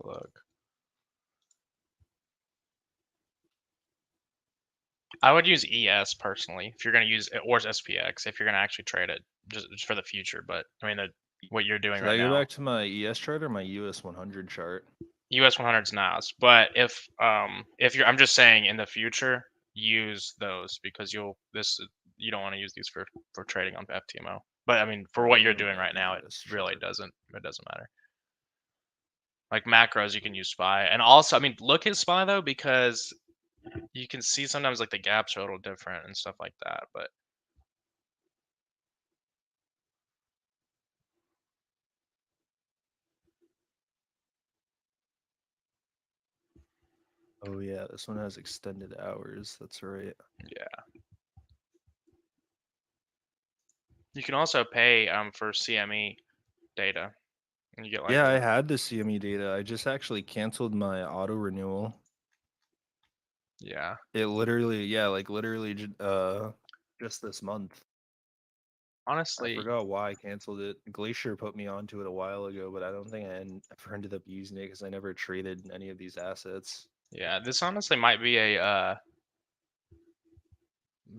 Look, I would use ES personally if you're gonna use it, or SPX if you're gonna actually trade it just for the future. But I mean, what you're doing Should right I go now, back to my ES chart or my US 100 chart? US 100's NAS. But if you're, I'm just saying in the future, use those because you don't want to use these for trading on FTMO. But I mean, for what Alright, you're give me doing my right now, it ES really chart. doesn't matter. Like macros, you can use SPY, and also, I mean, look at SPY though, because you can see sometimes like the gaps are a little different and stuff like that. But Oh yeah, this one has extended hours. That's right. yeah, you can also pay for CME data, and you get like Yeah, I had the CME data. I just actually canceled my auto renewal. yeah. It literally, yeah, like literally, just this month. I Honestly, forgot why I canceled it. Glacier put me onto it a while ago, but I don't think I ever ended up using it because I never traded any of these assets. yeah, this honestly might be a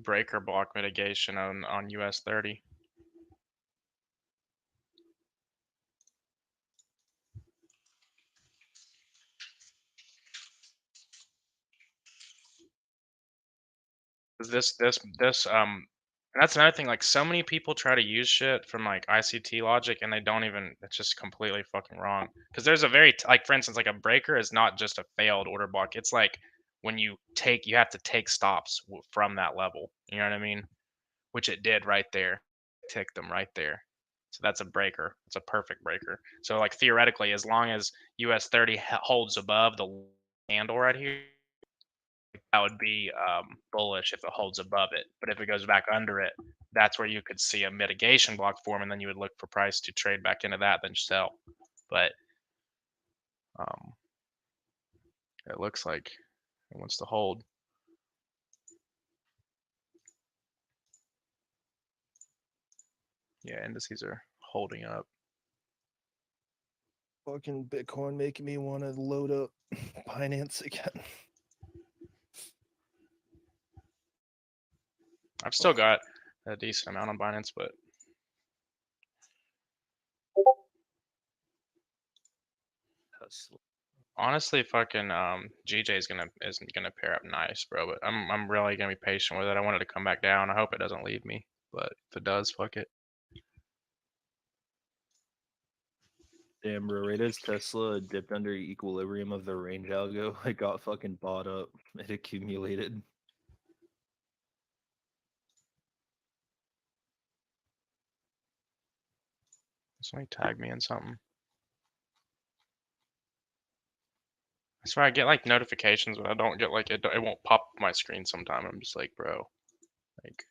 breaker block mitigation on US 30. This and that's another thing, like so many people try to use shit from like ICT logic and they don't even, it's just completely fucking wrong. Because there's a very like, for instance, like a breaker is not just a failed order block. It's like when you have to take stops from that level. You know what I mean? Which it did right there. Ticked them right there. So that's a breaker. It's a perfect breaker. So like theoretically, as long as US 30 holds above the handle right here, that would be bullish if it holds above it. But if it goes back under it, that's where you could see a mitigation block form, and then you would look for price to trade back into that, then sell. But it looks like it wants to hold. Yeah, indices are holding up. Fucking Bitcoin making me want to load up Binance again. I've still got a decent amount on Binance, but honestly, fucking GJ isn't gonna pair up nice, bro. But I'm really gonna be patient with it. I wanted to come back down. I hope it doesn't leave me, but if it does, fuck it. Damn, bro, right as Tesla dipped under equilibrium of the range algo, it got fucking bought up. It accumulated. Somebody tag me in something. I swear I get like notifications, but I don't get like it won't pop up my screen sometime. I'm just like, bro, like.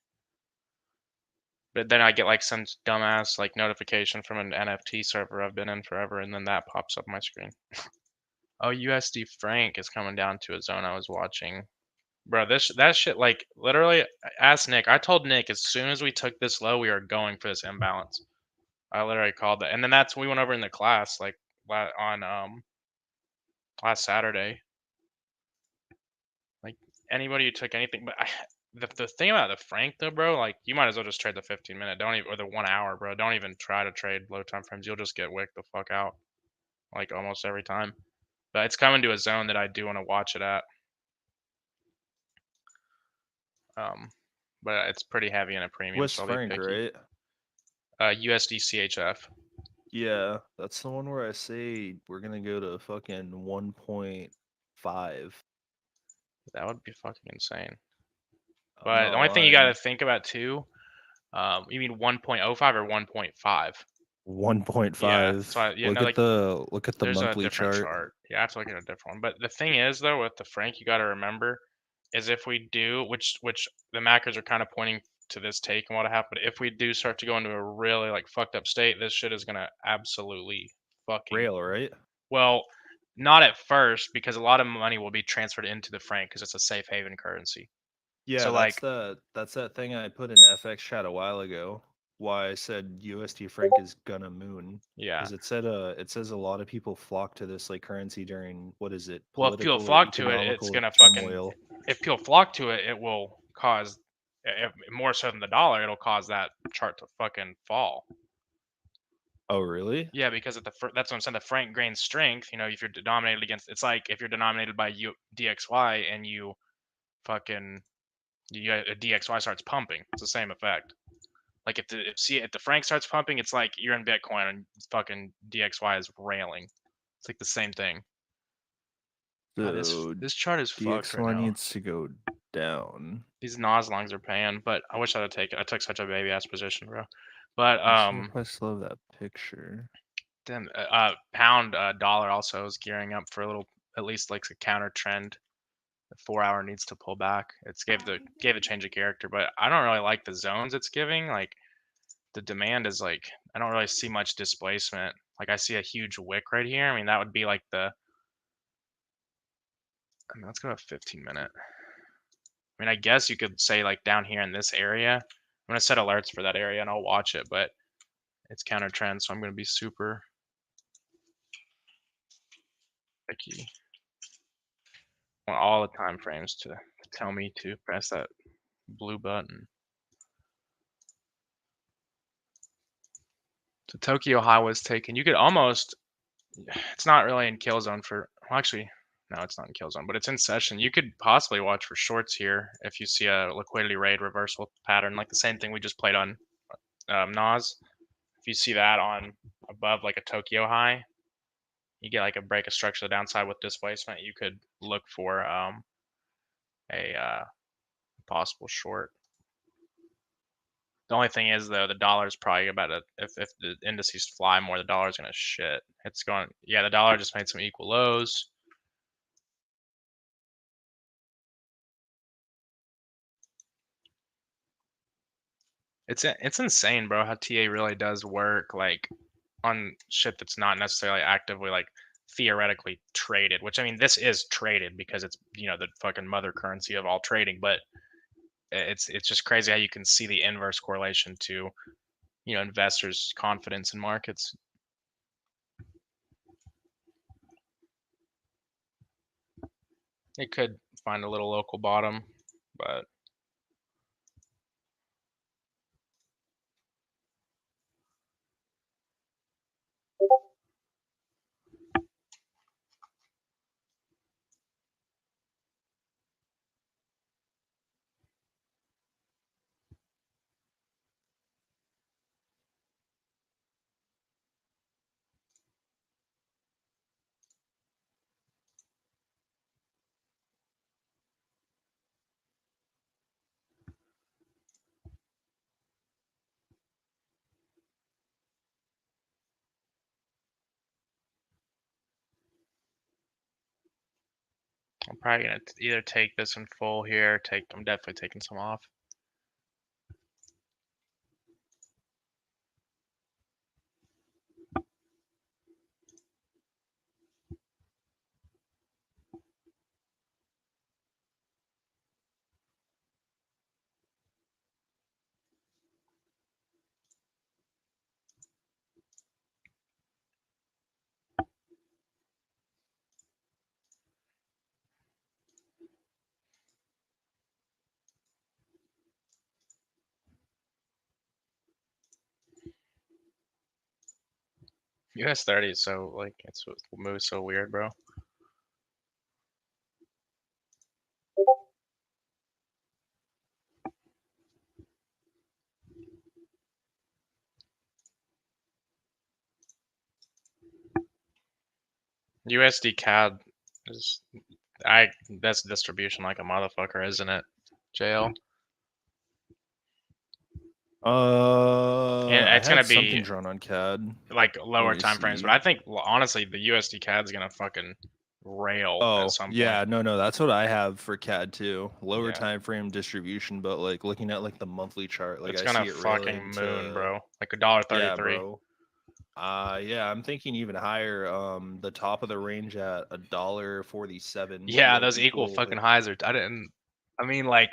But then I get like some dumbass like notification from an NFT server I've been in forever, and then that pops up my screen. Oh, USD Frank is coming down to a zone I was watching. Bro, that shit, like literally, ask Nick. I told Nick as soon as we took this low, we are going for this imbalance. I literally called that, and then that's when we went over in the class like on last Saturday. Like anybody who took anything, but the thing about the Frank though, bro, like you might as well just trade the 15-minute. Don't even, or the 1 hour, bro. Don't even try to trade low time frames. You'll just get wicked the fuck out, like almost every time. But it's coming to a zone that I do want to watch it at. But it's pretty heavy in a premium, West so I'll be Frank, picky. right? USD CHF. Yeah, that's the one where I say we're gonna go to fucking 1.5. That would be fucking insane. I'm But not the only thing you got to lying. think about too, you mean 1.05 or 1.5? 1.5. Yeah, so yeah, no, like look at the there's a monthly different chart. chart. Yeah, I have to look at a different one. But the thing is, though, with the Frank, you got to remember is if we do, which the macros are kind of pointing to this take and what happened. If we do start to go into a really like fucked up state, this shit is gonna absolutely fucking Rail, right? well, not at first because a lot of money will be transferred into the Frank because it's a safe haven currency. Yeah, So like, that's that thing I put in FX chat a while ago. Why I said USD Frank is gonna moon. yeah. Because it says a lot of people flock to this like currency during what is it? Well, if people Political or flock to it, it's economical gonna fucking. turmoil. If people flock to it, it will cause, more so than the dollar, it'll cause that chart to fucking fall. Oh really? Yeah, because at that's what I'm saying. The franc gains strength. You know, if you're denominated against, it's like if you're denominated by DXY and you fucking DXY starts pumping, it's the same effect. Like if the franc starts pumping, it's like you're in Bitcoin and fucking DXY is railing. It's like the same thing. God, So this chart is fucked right DXY now. needs to go down. These Nas longs are paying, but I wish I'd have taken. I took such a baby ass position, bro. But I still have that picture. then pound dollar also is gearing up for a little, at least like a counter trend. The 4 hour needs to pull back. It's gave a change of character, but I don't really like the zones it's giving. Like the demand is like, I don't really see much displacement. Like I see a huge wick right here. I mean, that would be like the, I mean, let's go to 15-minute. I mean, I guess you could say like down here in this area. I'm gonna set alerts for that area and I'll watch it, but it's counter trend, so I'm gonna be super picky. I want all the time frames to tell me to press that blue button. So Tokyo High was taken. You could almost, it's not really in kill zone for, well, actually, no, it's not in kill zone, but it's in session. You could possibly watch for shorts here if you see a liquidity raid reversal pattern, like the same thing we just played on Nas. If you see that on above like a Tokyo High, you get like a break of structure to the downside with displacement, you could look for a possible short. The only thing is though, the dollar's probably about to, if the indices fly more, the dollar's gonna shit. It's going, yeah, the dollar just made some equal lows. It's insane, bro, how TA really does work like on shit that's not necessarily actively like theoretically traded, which I mean this is traded because it's, you know, the fucking mother currency of all trading, but it's just crazy how you can see the inverse correlation to, you know, investors' confidence in markets. It could find a little local bottom, but I'm probably gonna either take this in full here, or I'm definitely taking some off. US 30 is so like, it's moves so weird, bro. USD CAD is, that's distribution like a motherfucker, isn't it? JL. And I it's had gonna something be drawn on CAD. like lower Let me time frames, see. but I think honestly the USD CAD is gonna fucking rail at some yeah, point. no, that's what I have for CAD too. Lower Yeah. time frame distribution, but like looking at like the monthly chart, like It's I gonna see it fucking railing moon, to, bro. Like $1.33. yeah, bro. Yeah, I'm thinking even higher. The top of the range at $1.47. Yeah, those equal fucking like, highs are. I mean, like,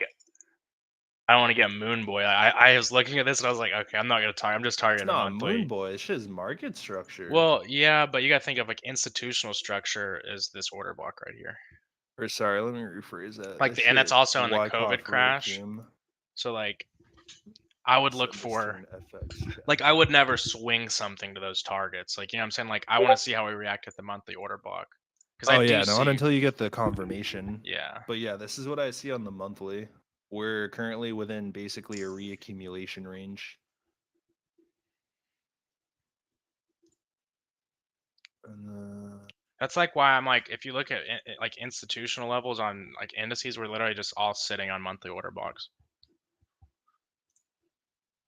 I don't want to get moon boy. I was looking at this and I was like, okay, I'm not gonna target. I'm just it's targeting the not monthly. moon boy. It's just market structure. Well, yeah, but you gotta think of like institutional structure is this order block right here. Or sorry, let me rephrase that. Like, and that's also in the COVID crash. So like, I would look for, like, I would never swing something to those targets. Like, you know what I'm saying? Like, I want to see how we react at the monthly order block. Because I do see, not until you get the confirmation. yeah. But yeah, this is what I see on the monthly. We're currently within basically a reaccumulation range. And That's like why I'm like, if you look at like institutional levels on like indices, we're literally just all sitting on monthly order blocks.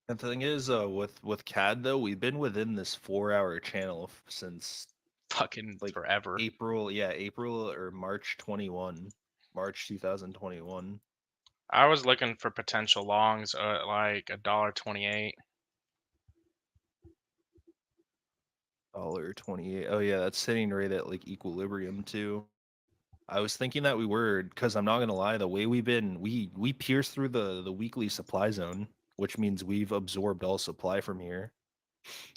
And the thing is, with CAD though, we've been within this 4-hour channel since Fucking like forever. April or March 2021. I was looking for potential longs at like $1.28. $1.28. Oh yeah, that's sitting right at like equilibrium too. I was thinking that we were, because I'm not gonna lie, the way we've been, we pierced through the weekly supply zone, which means we've absorbed all supply from here,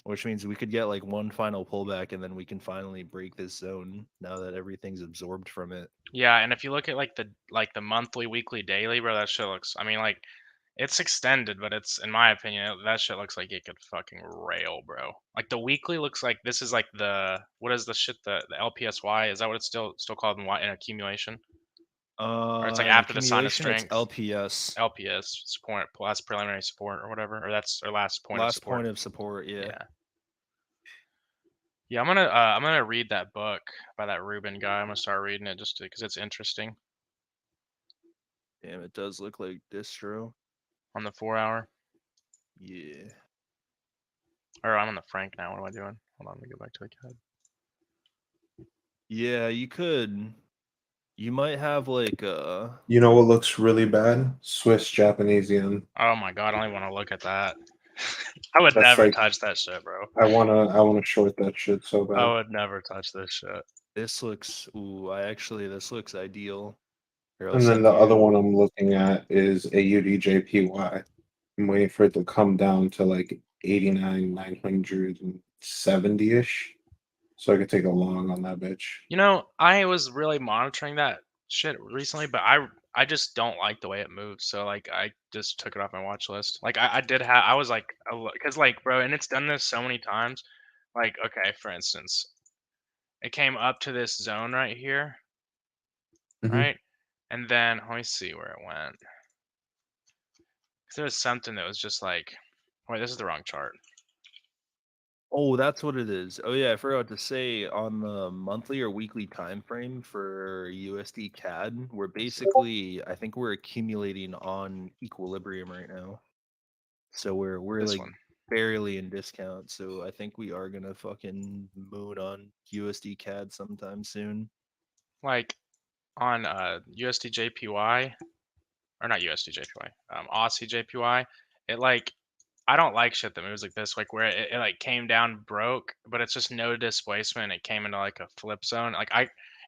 which means we could get like one final pullback and then we can finally break this zone now that everything's absorbed from it. Yeah, and if you look at like the monthly, weekly, daily, bro, that shit looks. I mean, like it's extended, but it's in my opinion that shit looks like it could fucking rail, bro. Like the weekly looks like this is like what is the shit the LPSY? Is that what it's still called in accumulation? Or it's like In after the sign of accumulation, it's strength. LPS. LPS support, last preliminary support or whatever, or that's our last point of Last support. point of support, yeah. Yeah. Yeah, I'm gonna read that book by that Ruben guy. I'm gonna start reading it just because it's interesting Damn, it does look like distro. on the 4-hour. Yeah. Or I'm on the Frank now. What am I doing? Hold on, let me go back to the CAD. Yeah, you could. You might have like You know what looks really bad? Swiss Japanese yen. Oh my god, I don't even want to look at that. I would That's never like touch that shit, bro. I wanna short that shit so I bad. would never touch this shit. this looks this looks ideal. Here, I'll And then send the other you. one I'm looking at is AUDJPY. I'm waiting for it to come down to like 89, 970 ish. So I could take a long on that bitch. You know, I was really monitoring that shit recently, but I just don't like the way it moves. So like I just took it off my watch list. Like I did have I was like because like bro, and it's done this so many times. Like okay, for instance, it came up to this zone right here, Mhm. right? And then let me see where it went. 'Cause there was something that was just like, wait, this is the wrong chart. Oh, that's what it is. Oh yeah, I forgot to say on the monthly or weekly time frame for USD CAD, we're basically I think we're accumulating on equilibrium right now. So we're This like one. barely in discount. So I think we are gonna fucking moon on USD CAD sometime soon. Like on USD JPY or not USD JPY, Aussie JPY, it like I don't like shit that moves like this, like where it like came down broke, but it's just no displacement. It came into like a flip zone.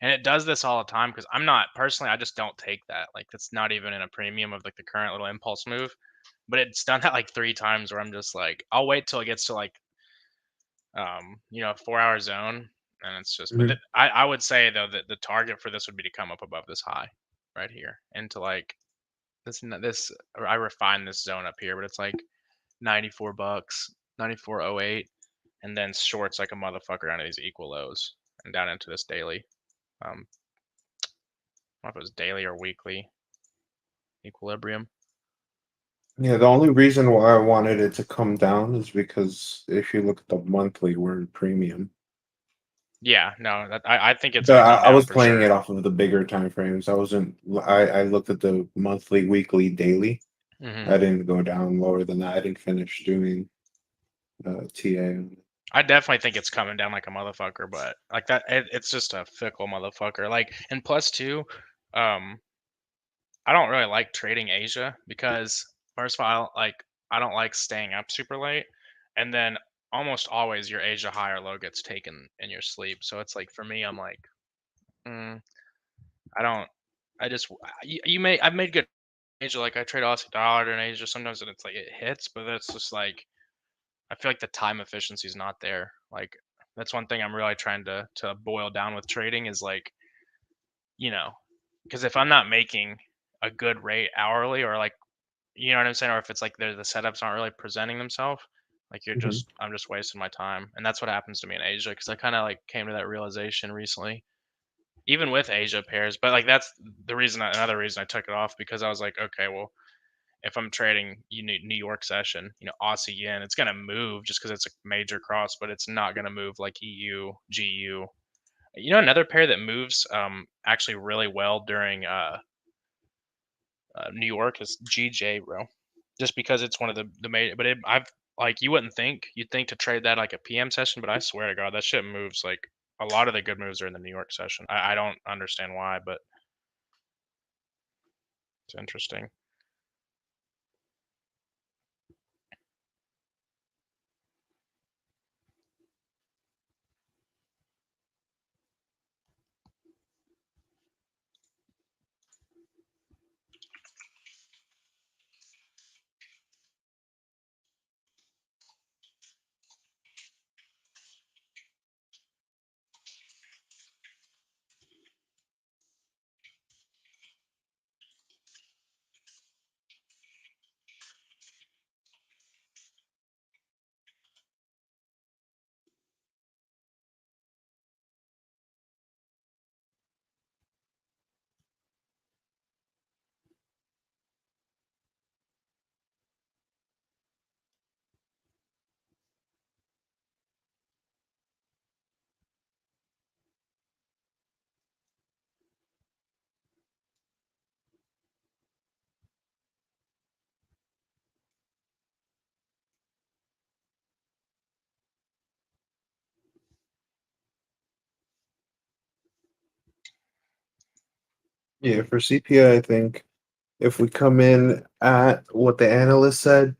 And it does this all the time because I'm not personally, I just don't take that. Like that's not even in a premium of like the current little impulse move. But it's done that like 3 times where I'm just like, I'll wait till it gets to like 4-hour zone. And it's just, but Mhm. I would say though that the target for this would be to come up above this high right here into like this or I refined this zone up here, but it's like $94, 94.08, and then shorts like a motherfucker down to these equal lows and down into this daily. I don't know if it was daily or weekly equilibrium. Yeah, the only reason why I wanted it to come down is because if you look at the monthly, we're in premium. Yeah, no, I think it's So gonna I, come I down was for playing sure. it off of the bigger time frames. I wasn't. I looked at the monthly, weekly, daily. Hmm. I didn't go down lower than that. I didn't finish doing TA. I definitely think it's coming down like a motherfucker, but like that, it's just a fickle motherfucker. Like, and plus two, um, I don't really like trading Asia because first of all, I don't like staying up super late, and then almost always your Asia high or low gets taken in your sleep. So it's like for me, I'm like, mm, I don't. I just I've made good Asia. Like I trade Aussie dollar in Asia sometimes, and it's like it hits, but it's just like I feel like the time efficiency is not there. Like that's one thing I'm really trying to boil down with trading is like you know because if I'm not making a good rate hourly or like you know what I'm saying? Or if it's like the setups aren't really presenting themselves, like Mhm. I'm just wasting my time. And that's what happens to me in Asia because I kind of like came to that realization recently, even with Asia pairs. But like that's the reason, another reason I took it off because I was like, okay, well, if I'm trading New York session, Aussie yen, it's gonna move just because it's a major cross, but it's not gonna move like EU, GU, You know, another pair that moves actually really well during New York is GJ, bro. Just because it's one of the main, but I've like you wouldn't think you'd think to trade that like a PM session, but I swear to God, that shit moves like a lot of the good moves are in the New York session. I don't understand why, but it's interesting. Yeah, for CPI, I think if we come in at what the analyst said,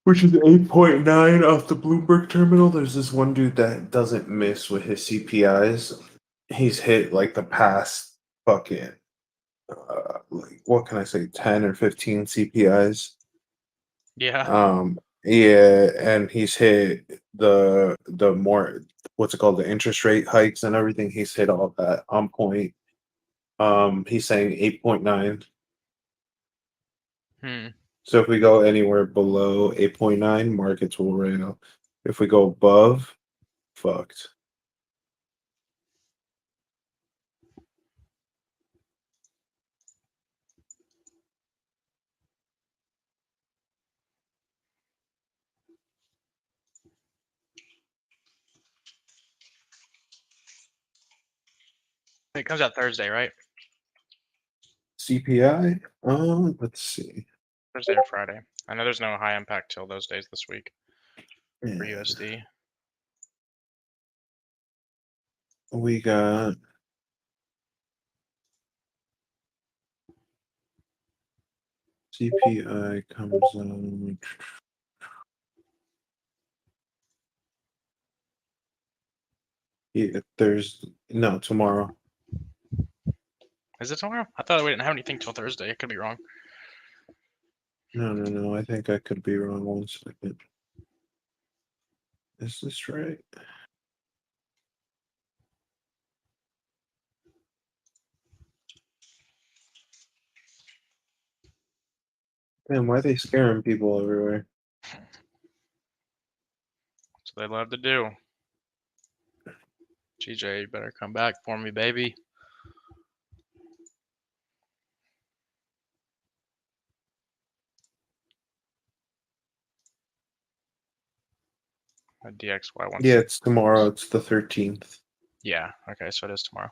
which is 8.9 off the Bloomberg terminal, there's this one dude that doesn't miss with his CPIs. He's hit like the past fucking, like, what can I say, 10 or 15 CPIs. Yeah. Yeah, and he's hit the more, what's it called, the interest rate hikes and everything. He's hit all that on point. He's saying 8.9. Hmm. So if we go anywhere below 8.9, markets will rail. If we go above, fucked. It comes out Thursday, right? CPI, let's see. Thursday or Friday. I know there's no high impact till those days this week for Yeah, USD. we got CPI comes out. Yeah, no, tomorrow. Is it tomorrow? I thought we didn't have anything till Thursday. I could be wrong. No. I think I could be wrong. 1 second. Is this right? Damn, why are they scaring people everywhere? So they love to do. GJ, you better come back for me, baby. DXY wants. Yeah, it's tomorrow. It's the 13th. Yeah. Okay, so it is tomorrow.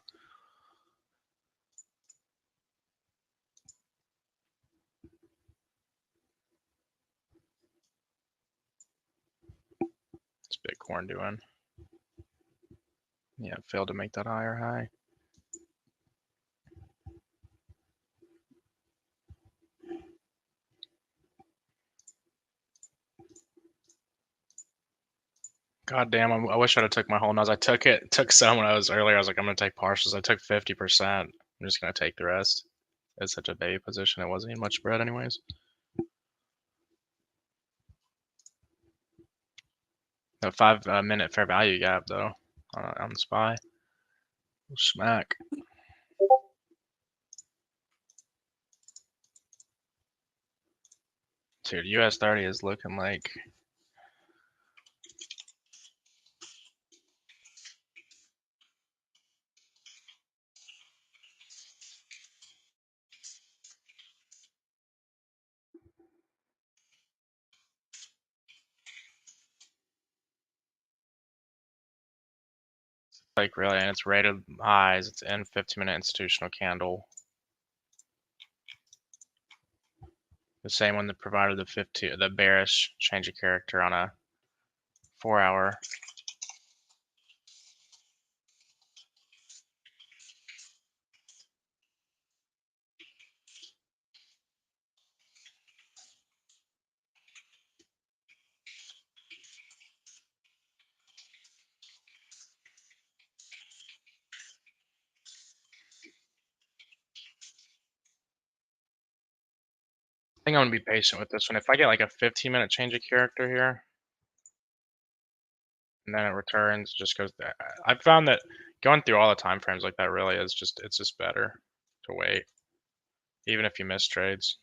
What's Bitcoin doing? Yeah, failed to make that higher high. God damn, I wish I'd have took my whole nose. I took some when I was earlier. I was like, I'm gonna take partials. I took 50%. I'm just gonna take the rest. It's such a baby position. It wasn't even much spread anyways. The 5 minute fair value gap though on the SPY. Smack. Dude, US 30 is looking like Like really, and it's rated highs. It's in 15-minute institutional candle. The same one that provided the bearish change of character on a 4-hour. I think I'm gonna be patient with this one. If I get like a 15-minute change of character here, and then it returns, just goes there. I've found that going through all the time frames like that really is it's just better to wait, even if you miss trades.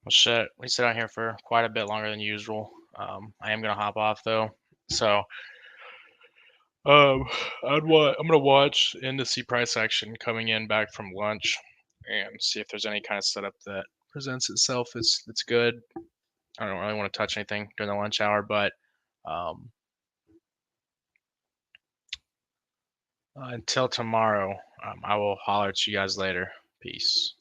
Well, shit, we sit out here for quite a bit longer than usual. I am gonna hop off though, so I'm gonna watch indice price action coming in back from lunch, and see if there's any kind of setup that presents itself. It's good. I don't really want to touch anything during the lunch hour, but until tomorrow, I will holler at you guys later. Peace.